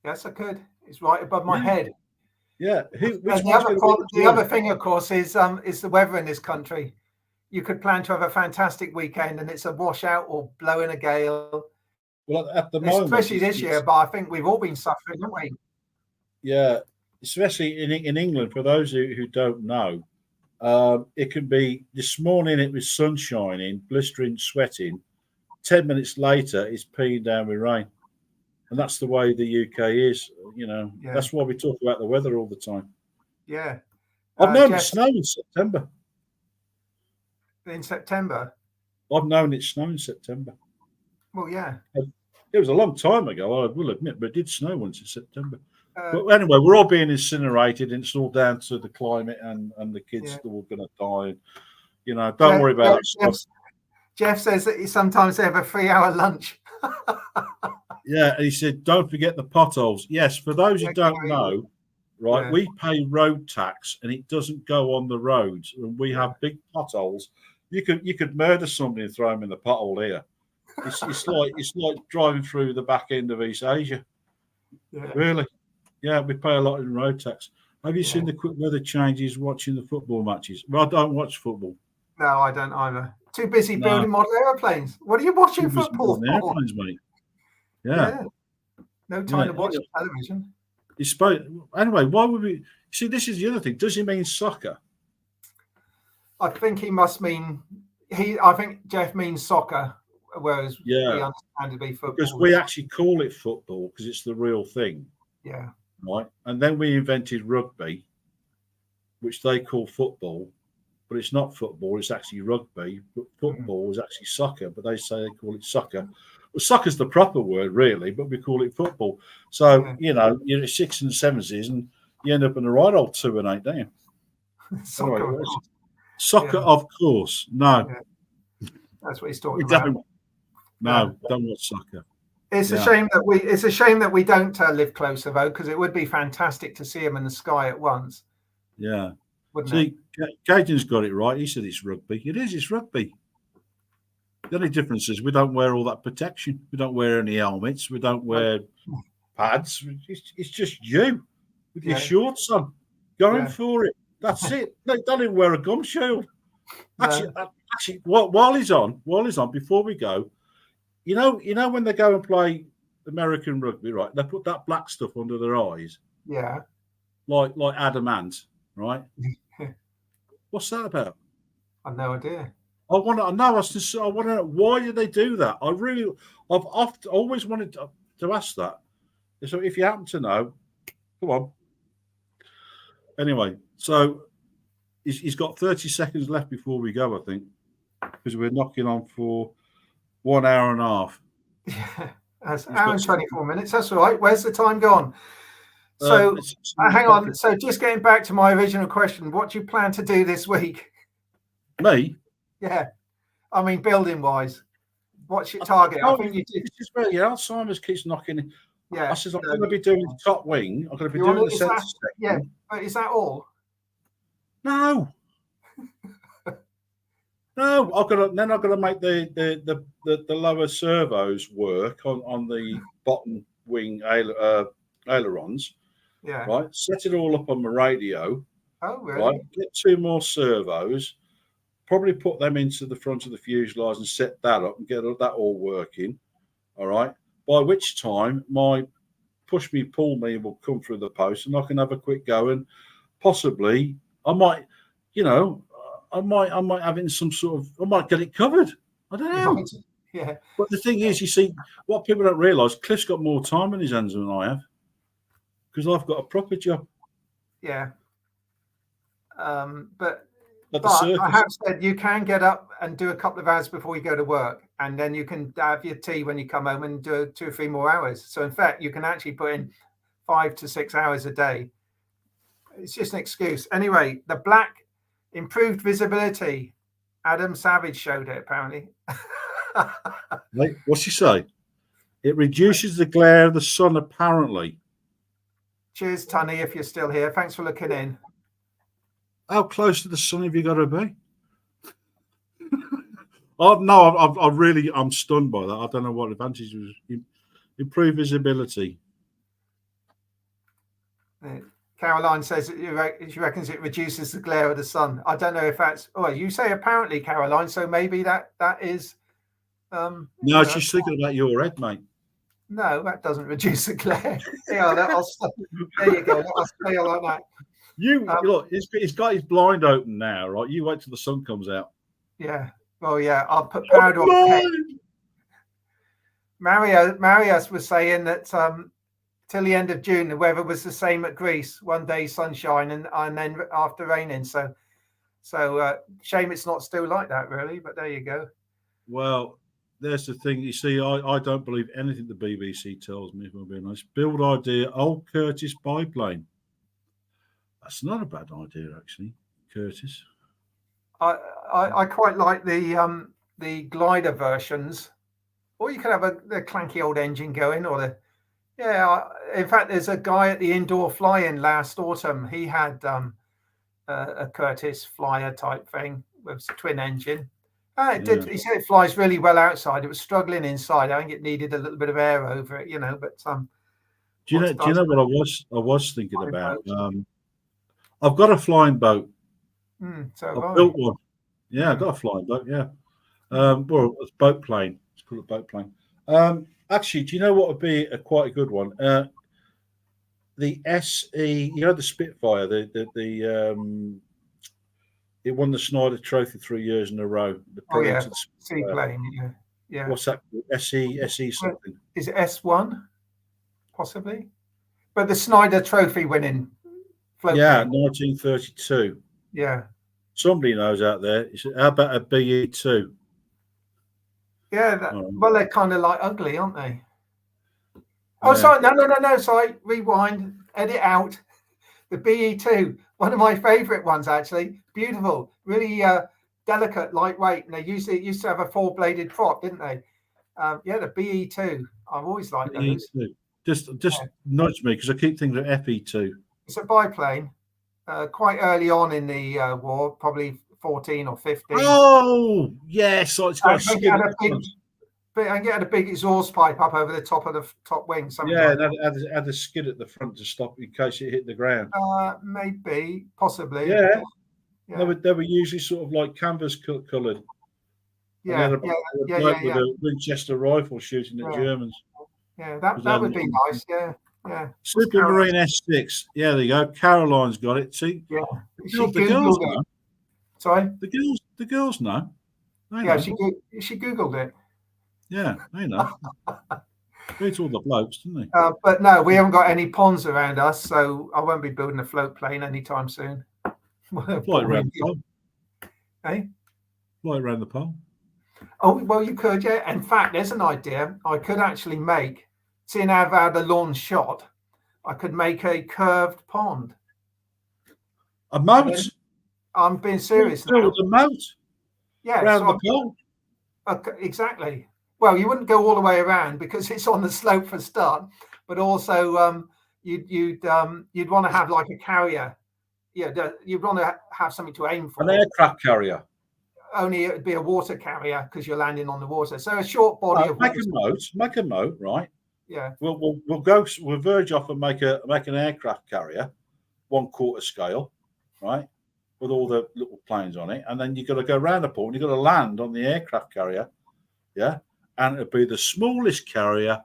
Yes, I could. It's right above my head. Yeah. The other thing, of course, is the weather in this country. You could plan to have a fantastic weekend, and it's a washout or blowing a gale. Well, at the moment, especially this year, but I think we've all been suffering, haven't we? Yeah, especially in England. For those who don't know, it can be this morning. It was sun shining, blistering, sweating. 10 minutes later, it's peeing down with rain, and that's the way the UK is. That's why we talk about the weather all the time. Yeah, I've known it snow in September. In September, I've known it snow in September. Well, yeah. It was a long time ago, I will admit, but it did snow once in September. But anyway, we're all being incinerated, and it's all down to the climate and the kids that are going to die. Don't worry about it. Jeff says that sometimes they have a 3-hour lunch. Yeah, and he said, don't forget the potholes. Yes, for those who don't know, right, we pay road tax, and it doesn't go on the roads. And we have big potholes. You could murder somebody and throw them in the pothole here. It's like driving through the back end of East Asia. Yeah. Really? Yeah, we pay a lot in road tax. Have you seen the quick weather changes watching the football matches? Well, I don't watch football. No, I don't either. Too busy building model airplanes. What are you watching football for? Airplanes, mate. Yeah. No time to watch television. Anyway, why would we see? This is the other thing. Does he mean soccer? I think he must mean I think Jeff means soccer. Whereas we understand it to be football. Because we actually call it football because it's the real thing. Yeah. Right. And then we invented rugby, which they call football, but it's not football, it's actually rugby. But football is actually soccer, but they say they call it soccer. Well, soccer's the proper word, really, but we call it football. So, you're at 6 and 7s and you end up in the right old 2 and 8, don't you? Soccer, of course. No. Yeah. That's what he's talking about. No, don't watch soccer. It's a shame that we don't live closer though, because it would be fantastic to see him in the sky at once. Yeah. Cajun's got it right. He said it's rugby. It's rugby. The only difference is we don't wear all that protection. We don't wear any helmets. We don't wear pads. It's just you with your shorts on, going for it. That's it. They don't even wear a gum shield. Actually, while he's on, before we go, you know when they go and play American rugby, right? They put that black stuff under their eyes. Yeah. Like adamant, right? What's that about? I've no idea. I want to know why do they do that? I've always wanted to ask that. So if you happen to know, come on. Anyway, so he's got 30 seconds left before we go, I think, because we're knocking on for 1 hour and a half. Yeah, that's an hour and 24 minutes. That's all right. Where's the time gone? So hang on. So just getting back to my original question, what do you plan to do this week? Me? Yeah. I mean, building wise, what's your target? I think you did. This is where your Alzheimer's keeps knocking. Yeah. I says, I'm going to be doing the top wing. I'm going to be doing the centre section. Yeah, but is that all? No. No, I've got to make the lower servos work on the bottom wing ailerons. Yeah. Right. Set it all up on the radio. Oh, really? Right. Get 2 more servos. Probably put them into the front of the fuselage and set that up and get that all working. All right. By which time my push me, pull me will come through the post, and I can have a quick go, and possibly I might, I might have it in some sort of, I might get it covered. I don't know. Right. Yeah. But the thing is, you see, what people don't realise, Cliff's got more time in his hands than I have, because I've got a proper job. Yeah. But I have said you can get up and do a couple of hours before you go to work, and then you can have your tea when you come home and do 2 or 3 more hours. So in fact, you can actually put in 5 to 6 hours a day. It's just an excuse. Anyway, the black improved visibility. Adam Savage showed it apparently. Wait, what's he say? It reduces the glare of the sun apparently. Cheers, Tunny, if you're still here. Thanks for looking in. How close to the sun have you got to be? I'm stunned by that. I don't know what advantage was. Improved visibility. Caroline says she reckons it reduces the glare of the sun. I don't know if that's. Oh, you say apparently, Caroline. So maybe that is. No, she's thinking about your head, mate. No, that doesn't reduce the glare. Yeah, there you go. I'll stay like that. Look, he's got his blind open now, right? You wait till the sun comes out. Yeah. Well, yeah. I'll put powder on the head. Marius was saying that till the end of June, the weather was the same at Greece. One day sunshine and then after raining. So shame it's not still like that, really. But there you go. Well, there's the thing. You see, I don't believe anything the BBC tells me, if I'm being honest. Build idea, old Curtis biplane. That's not a bad idea, actually, Curtis. I quite like the glider versions, or you could have the clanky old engine going, or in fact, there's a guy at the indoor fly-in last autumn. He had a Curtis flyer type thing with a twin engine. He said it flies really well outside. It was struggling inside. I think it needed a little bit of air over it, But do you know what I was thinking about? I've got a flying boat. I built one. Yeah, I've got a flying boat. Yeah, well, it's boat plane. It's called a boat plane. Actually, do you know what would be quite a good one? The SE, the Spitfire. It won the Snyder Trophy 3 years in a row. Seaplane. Yeah. What's that? SE something. Is it S1? Possibly. But the Snyder Trophy winning. Yeah, 1932. Yeah. Somebody knows out there. How about a BE2? Yeah. Well, they're kind of like ugly, aren't they? Oh, sorry. No. Sorry. Rewind. Edit out. The BE2. One of my favourite ones, actually. Beautiful. Really delicate, lightweight. And they used to have a 4-bladed prop, didn't they? The BE2. I've always liked those. Just nudge me, because I keep thinking of FE2. It's a biplane. Quite early on in the war, probably 14 or 15. Oh, yes. So it's got a skid. I get a big exhaust pipe up over the top of the top wing. Yeah, and had a skid at the front to stop in case it hit the ground. Maybe, possibly. Yeah. They were usually sort of like canvas coloured. Yeah, with a Winchester rifle shooting at Germans. Yeah, that would be nice. Yeah. Supermarine S6. Yeah, there you go. Caroline's got it. See? Yeah. The girls know. Sorry? The girls know. She Googled it. Yeah, they know. Beats all the blokes, didn't they? But no, we haven't got any ponds around us, so I won't be building a float plane anytime soon. Fly around the pole. Hey? Fly around the pole. Oh, well, you could, yeah. In fact, there's an idea. I could actually make, seeing I've had a lawn shot, I could make a curved pond. A moat? I'm being serious now. Build a moat? Yeah. Around the pole? Exactly. well, you wouldn't go all the way around because it's on the slope for start, but also you'd want to have like a carrier. Yeah, you'd want to have something to aim for. An aircraft carrier. Only it would be a water carrier because you're landing on the water. So a short body of make water. Make a note, right? Yeah. We'll verge off and make an aircraft carrier, 1/4 scale, right, with all the little planes on it, and then you've got to go around the port and you've got to land on the aircraft carrier, yeah, and it'll be the smallest carrier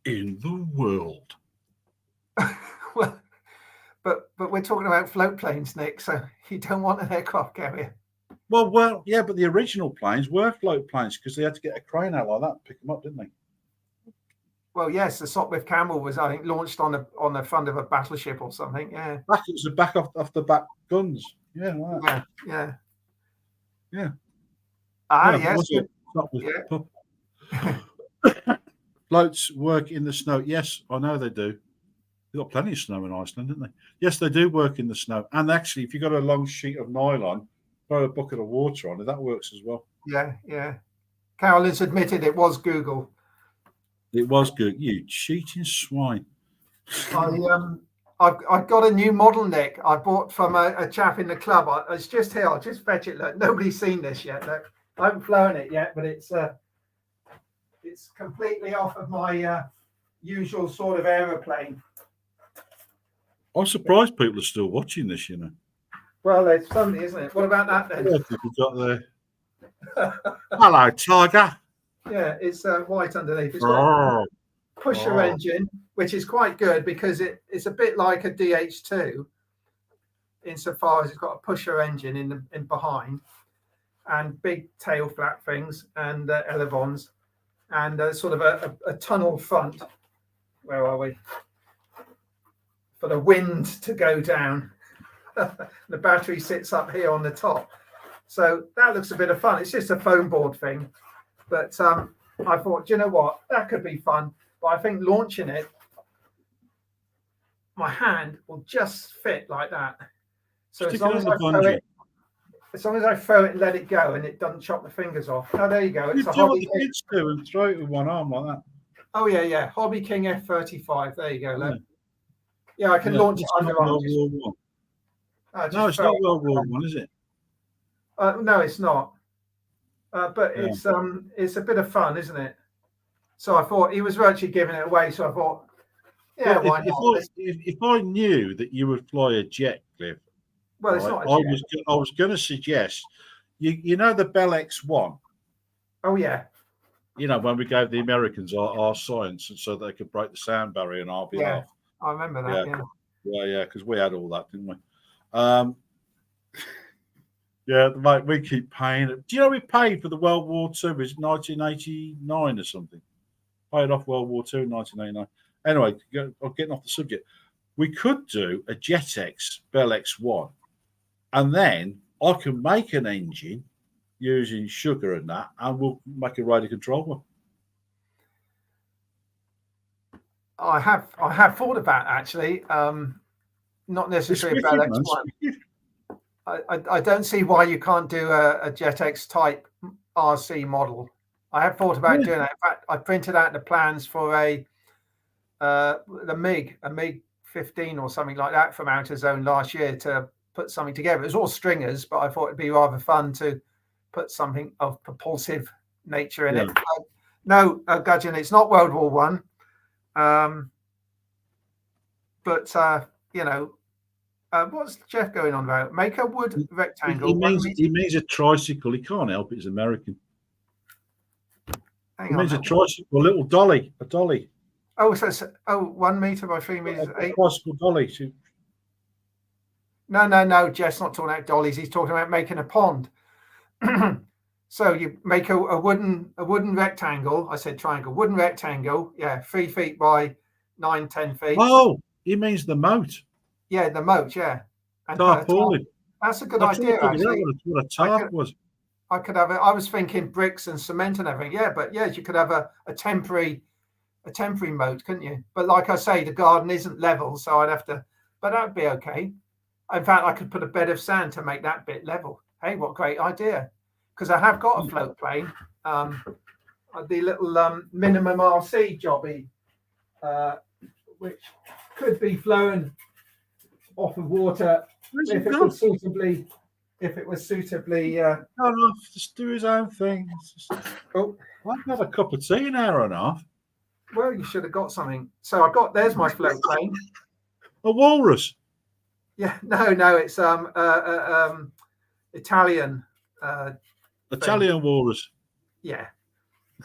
in the world. Well, but we're talking about float planes, Nick. So you don't want an aircraft carrier. Well, yeah, but the original planes were float planes because they had to get a crane out like that and pick them up, didn't they? Well, yes, the Sopwith Camel was, I think, launched on the front of a battleship or something. Yeah, it was the back off the back guns. Yeah, right. Yeah. Yes. Yeah. Floats work in the snow. Yes, I know they do. They've got plenty of snow in Iceland, haven't they? Yes, they do work in the snow. And actually, if you've got a long sheet of nylon, throw a bucket of water on it, that works as well. Yeah. Carolyn's admitted it was Google. It was good. You cheating swine. I've got a new model, Nick. I bought from a chap in the club. It's just here. I'll just fetch it. Look, nobody's seen this yet. Look, I haven't flown it yet, but it's completely off of my usual sort of aeroplane. I'm surprised people are still watching this, you know. Well, it's funny, isn't it? What about that then? What have you got there? Hello, Tiger. Yeah, it's white underneath. It's got a pusher engine, which is quite good because it's a bit like a DH2 insofar as it's got a pusher engine in behind and big tail flap things and elevons and sort of a tunnel front. Where are we? For the wind to go down. The battery sits up here on the top. So that looks a bit of fun. It's just a foam board thing. But I thought, you know what? That could be fun. But I think launching it, my hand will just fit like that. So as long as I throw it and let it go and it doesn't chop the fingers off. Oh, there you go. It's a Hobby King. Kids do and throw it with one arm like that. Oh, yeah. Hobby King F-35. There you go. Yeah, I can launch it under World War One. No, it's not World War One, is it? No, it's not. But it's a bit of fun, isn't it? So I thought he was virtually giving it away. So I thought, why not? If I knew that you would fly a jet, Cliff, well, it's not a jet. I was going to suggest, you know the Bell X-1? Oh, yeah. You know, when we gave the Americans our science and so they could break the sound barrier on our behalf. Yeah, I remember that, Yeah, because we had all that, didn't we? Yeah, mate, we keep paying. Do you know we paid for the World War II? It was 1989 or something. Paid off World War II in 1989. Anyway, I'm getting off the subject. We could do a JetX Bell X-1, and then I can make an engine using sugar and that, and we'll make a radio control one. I have thought about actually, not necessarily a Bell X-1. I don't see why you can't do a JetX type RC model. I have thought about doing that. In fact, I printed out the plans for a MiG 15 or something like that from Outer Zone last year to put something together. It was all stringers, but I thought it'd be rather fun to put something of propulsive nature in it. No, Gudgeon, it's not World War One. But what's Jeff going on about? Make a wood rectangle. He means a tricycle. He can't help it. He's American. Hang he on, means a tricycle, a little dolly, a dolly. Oh, so 1 meter by 3 meters. A tricycle dolly. No. Jeff's not talking about dollies. He's talking about making a pond. So you make a wooden rectangle. I said triangle. Wooden rectangle. Yeah, 3 feet by 9-10 feet. Oh, he means the moat. Yeah, the moat. Yeah. And tarpaulin. That's a good idea. Actually, what a tarp was. I could have. I was thinking bricks and cement and everything. Yeah, but yeah, you could have a temporary moat, couldn't you? But like I say, the garden isn't level, so I'd have to. But that'd be okay. In fact, I could put a bed of sand to make that bit level. Hey, what great idea! Because I have got a float plane. the little minimum RC jobby, which could be flown off of water if it was suitably. If it was suitably, just do his own thing. Oh, I've had a cup of tea an hour and a half. Well, you should have got something. So there's my float plane. A walrus. Yeah, no, it's Italian. Italian walrus. Yeah,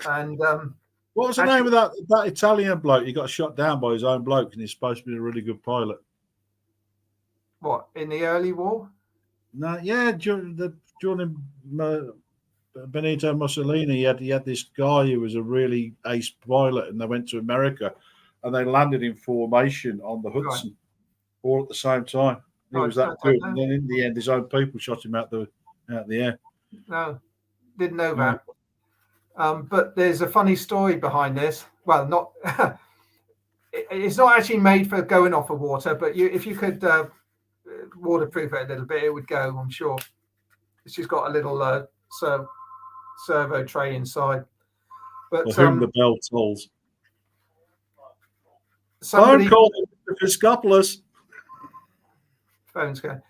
and what was the name of that Italian bloke? He got shot down by his own bloke, and he's supposed to be a really good pilot. What, in the early war? No, yeah, during Benito Mussolini, he had this guy who was a really ace pilot, and they went to America, and they landed in formation on the Hudson, all at the same time. It was that good. And then in the end, his own people shot him out the air. No, didn't know that. But there's a funny story behind this. Well, not it's not actually made for going off of water, but if you could waterproof it a little bit, it would go, I'm sure. It's just got a little servo tray inside. But for whom the bell tolls. Somebody called Piscopoulos. Phone's going.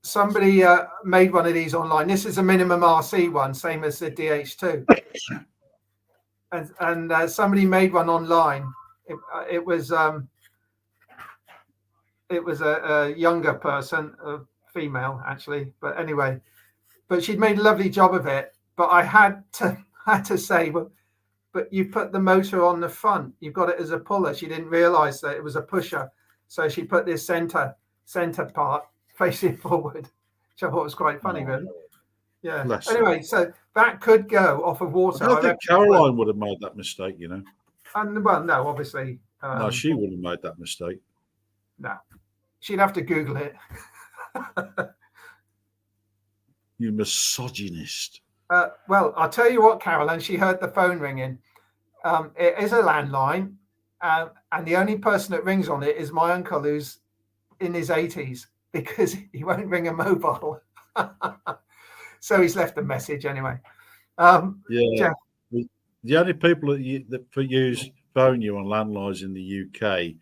Somebody made one of these online. This is a minimum RC one, same as the DH2. and somebody made one online. It was a younger person, a female actually, but anyway. But she'd made a lovely job of it. But I had to say, well, but you put the motor on the front. You've got it as a puller. She didn't realise that it was a pusher, so she put this centre part facing forward, which I thought was quite funny, really. Yeah. Anyway, so that could go off of water. I don't think Caroline would have made that mistake, you know. And well, no, obviously. No, she wouldn't have made that mistake. No, she'd have to Google it. You misogynist. Well, I'll tell you what, Caroline. She heard the phone ringing. It is a landline, and the only person that rings on it is my uncle, who's in his 80s, because he won't ring a mobile. So he's left a message anyway. Jeff. The only people that phone you on landlines in the UK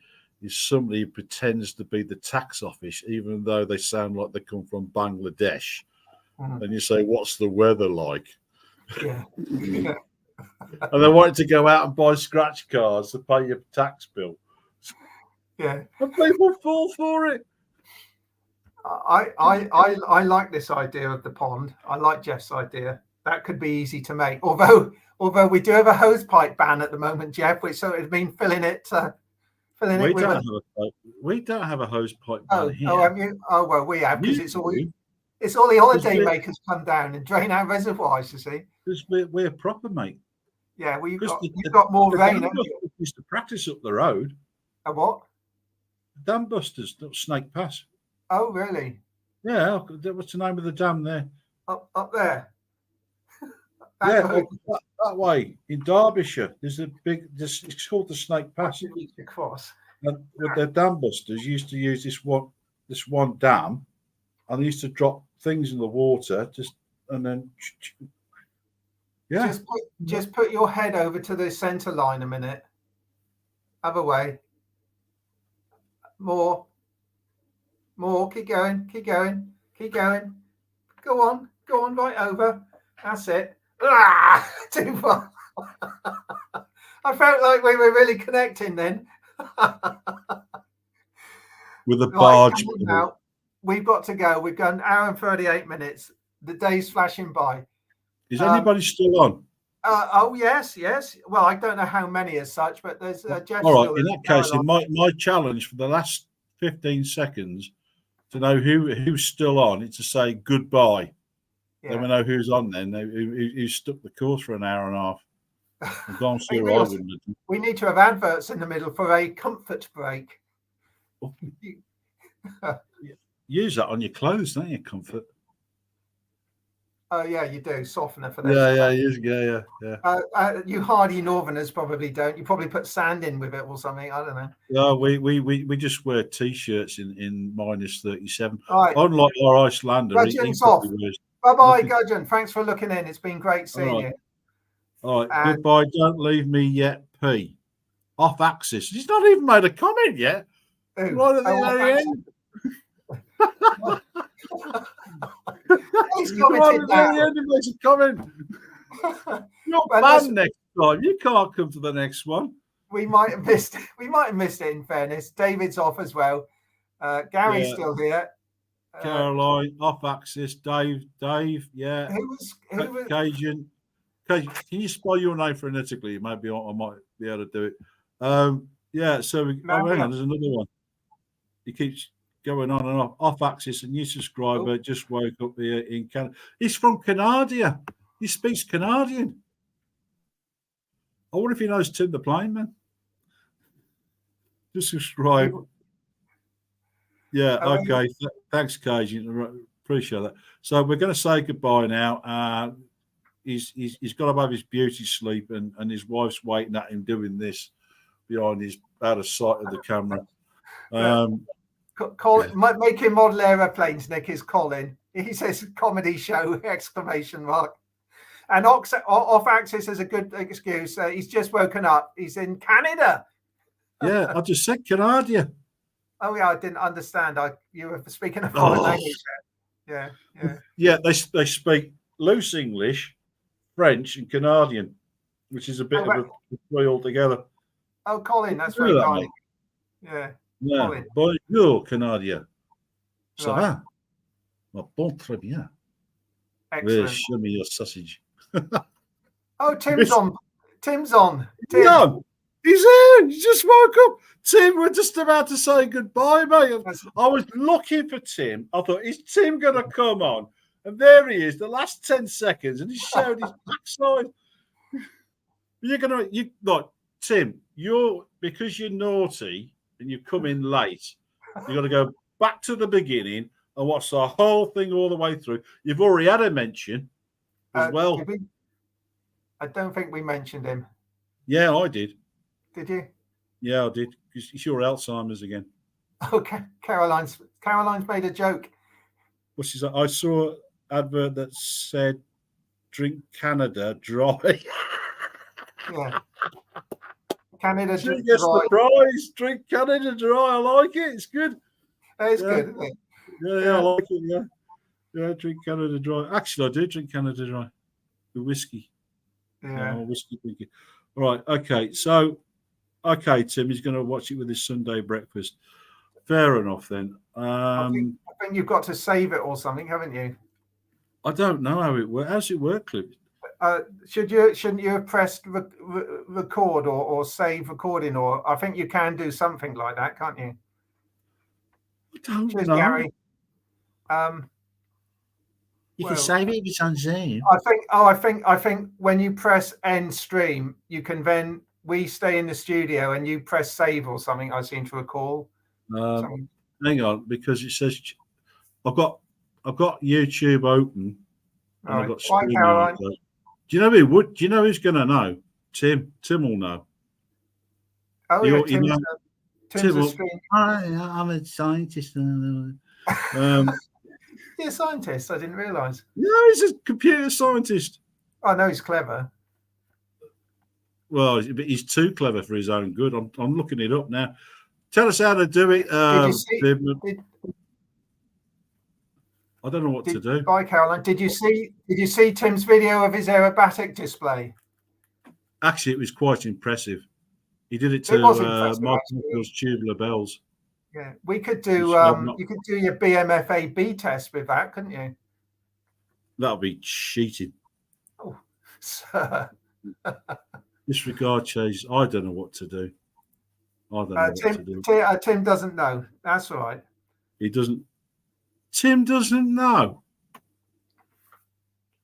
is somebody who pretends to be the tax office, even though they sound like they come from Bangladesh. And you say, "What's the weather like?" Yeah. And they want to go out and buy scratch cards to pay your tax bill. Yeah. And people fall for it. I like this idea of the pond. I like Jeff's idea. That could be easy to make. Although we do have a hose pipe ban at the moment, Jeff, which sort of been filling it. We don't have a hose pipe ban here. Oh, have you? Oh, well, we have, because it's all the holiday makers come down and drain our reservoirs, you see. Because we're proper, mate. Yeah, well, you've got more rain, haven't you? We used to practice up the road. A what? Dam busters, Snake Pass. Oh, really? Yeah, what's the name of the dam there? Up there. That way in Derbyshire. It's called the Snake Pass. Across. And with their dam busters, used to use this one dam, and they used to drop things in the water, and then. Yeah. Just put your head over to the centre line a minute. Other way. More. Keep going. Go on, right over. That's it. Too far. I felt like we were really connecting then. With a barge. Now, we've got to go. We've got an hour and 38 minutes. The day's flashing by. Is anybody still on? Oh, yes. Well, I don't know how many as such, but there's Jeff. All right, in that case, my challenge for the last 15 seconds to know who's still on, it's to say goodbye. Yeah. Then we know who's on then, who stuck the course for an hour and a half. I'm going to we need to have adverts in the middle for a comfort break. Use that on your clothes, don't you, comfort? Oh, yeah, you do. Softener for that. Yeah. You hardy Northerners probably don't. You probably put sand in with it or something. I don't know. No, we just wear T-shirts in minus 37. Right. Unlike our Icelander. Gudgeon's off. Bye-bye, Gudgeon. Thanks for looking in. It's been great seeing you. All right, And goodbye. Don't leave me yet, P. Off axis. He's not even made a comment yet. Right at the very end. He's Right commented at the very now. end, he makes a comment. You're banned next time. You can't come to the next one. We might have missed. We might have missed it. In fairness, David's off as well. Gary's still here. Caroline off axis. Dave. Yeah. Who was? Cajun. Can you spell your name phonetically? Maybe I might be able to do it. Yeah. So hang on. There's another one. He keeps going on and off axis. A new subscriber just woke up here in Canada. He's from Canada. He speaks Canadian. I wonder if he knows Tim the Plane Man. Just subscribe. Yeah, okay. Thanks, Cajun. Appreciate that. So we're going to say goodbye now. He's got to have his beauty sleep, and his wife's waiting at him doing this behind his out of sight of the camera. Make him model aeroplanes, Nick, is Colin. He says comedy show, ! And off axis is a good excuse. He's just woken up. He's in Canada. Yeah, I just said Canada. Oh yeah, I didn't understand. You were speaking a foreign language. Yeah. Yeah, they speak loose English, French, and Canadian, which is a bit of a three altogether. Oh, Colin, that's very kind. Yeah. Colin. Bonjour, Canada. Ça va? Bon, très bien. Excellent. Show me your sausage. Oh, Tim's on. Tim. No, he's in. He just woke up. Tim, we're just about to say goodbye, mate. I was looking for Tim. I thought, is Tim going to come on? And there he is, the last 10 seconds, and he showed his backside. Look, Tim, because you're naughty and you come in late, you've got to go back to the beginning and watch the whole thing all the way through. You've already had a mention as well. I don't think we mentioned him. Yeah, I did. Did you? Yeah, I did. It's your Alzheimer's again. Okay, Caroline's made a joke. What's his? I saw an advert that said "Drink Canada Dry." Yeah. Canada Dry. The prize. Drink Canada Dry. I like it. It's good. It's good, isn't it? Yeah, I like it. Yeah, drink Canada Dry. Actually, I do drink Canada Dry. The whiskey. Yeah. Whiskey drinking. All right. Okay. So, Tim, he's going to watch it with his Sunday breakfast. Fair enough, then. I think you've got to save it or something, haven't you? I don't know how it works. How's it work, Cliff? Shouldn't you have pressed record or save recording? Or I think you can do something like that, can't you? I don't know. Gary. You can save it if it's on Zoom. I think when you press end stream, you can we stay in the studio and you press save or something. I seem to recall. Hang on, because it says I've got YouTube open. And I've got Caroline. Do you know who would? Do you know who's going to know? Tim. Tim will know. Oh yeah, Tim's a screen. I'm a scientist. He's a scientist. I didn't realise. No, he's a computer scientist. I know he's clever. Well, he's too clever for his own good. I'm looking it up now. Tell us how to do it. I don't know what to do. Bye, Caroline. Did you see Tim's video of his aerobatic display? Actually, it was quite impressive. He did it to Michael's Tubular Bells. Yeah, we could do. You could do your BMFAB test with that, couldn't you? That'll be cheating. Oh, sir. Disregard Chase. I don't know what to do. I don't know what to do. Tim doesn't know. That's all right. He doesn't. Tim doesn't know.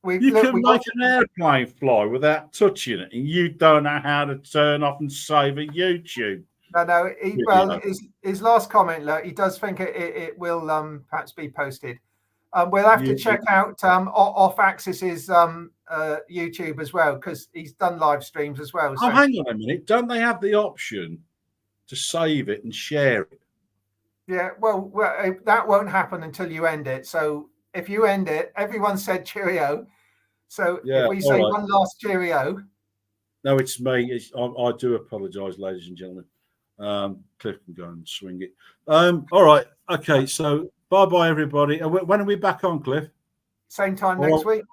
You can make an airplane fly without touching it, and you don't know how to turn off and save a YouTube. No. His last comment, look, he does think it will perhaps be posted. We'll have to check out Off Axis's YouTube as well, because he's done live streams as well. So. Oh, hang on a minute. Don't they have the option to save it and share it? Yeah, well, that won't happen until you end it. So if you end it, everyone said cheerio. So if we say one last cheerio, No, it's me. I do apologise, ladies and gentlemen. Cliff can go and swing it. All right. Okay. So bye, everybody. When are we back on, Cliff? Same time next week.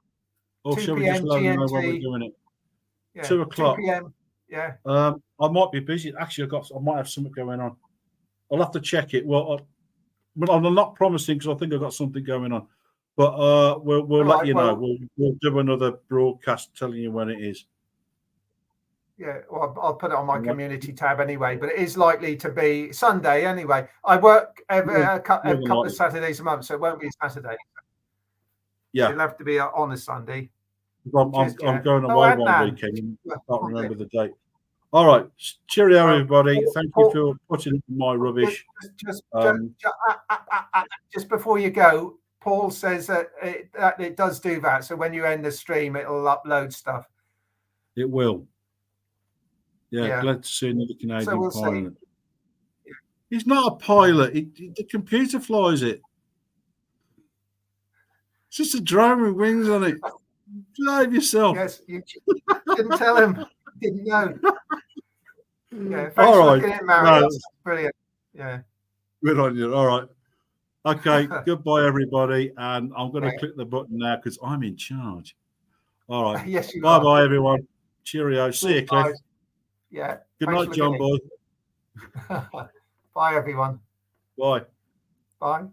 Or 2 shall we just p.m. let them know when we're GMT. doing it? Yeah, 2 o'clock. 2 p.m. Yeah. I might be busy. Actually, I might have something going on. I'll have to check it. Well, I'm not promising because I think I've got something going on. But we'll let you know. We'll do another broadcast telling you when it is. Yeah, well, I'll put it on my community tab anyway, but it is likely to be Sunday anyway. I work a couple of Saturdays a month, so it won't be Saturday. Yeah. So it'll have to be on a Sunday. I'm going away one weekend. I can't remember the date. All right. Cheerio, everybody. Thank you for putting up my rubbish. Just before you go, Paul says that it does do that. So when you end the stream, it'll upload stuff. It will. Yeah. Glad to see another Canadian pilot. See. He's not a pilot. The computer flies it. It's just a drone with wings on it. Drive yourself. Yes, you didn't tell him. Didn't know. Yeah, thanks for looking at Mario. No. Brilliant. Yeah. Good on you. All right. Okay. Goodbye, everybody. And I'm going to click the button now because I'm in charge. All right. Yes, you are. Bye, everyone. Cheerio. See you, Cliff. Yeah. Good night, John boy. Bye, everyone. Bye. Bye. Bye.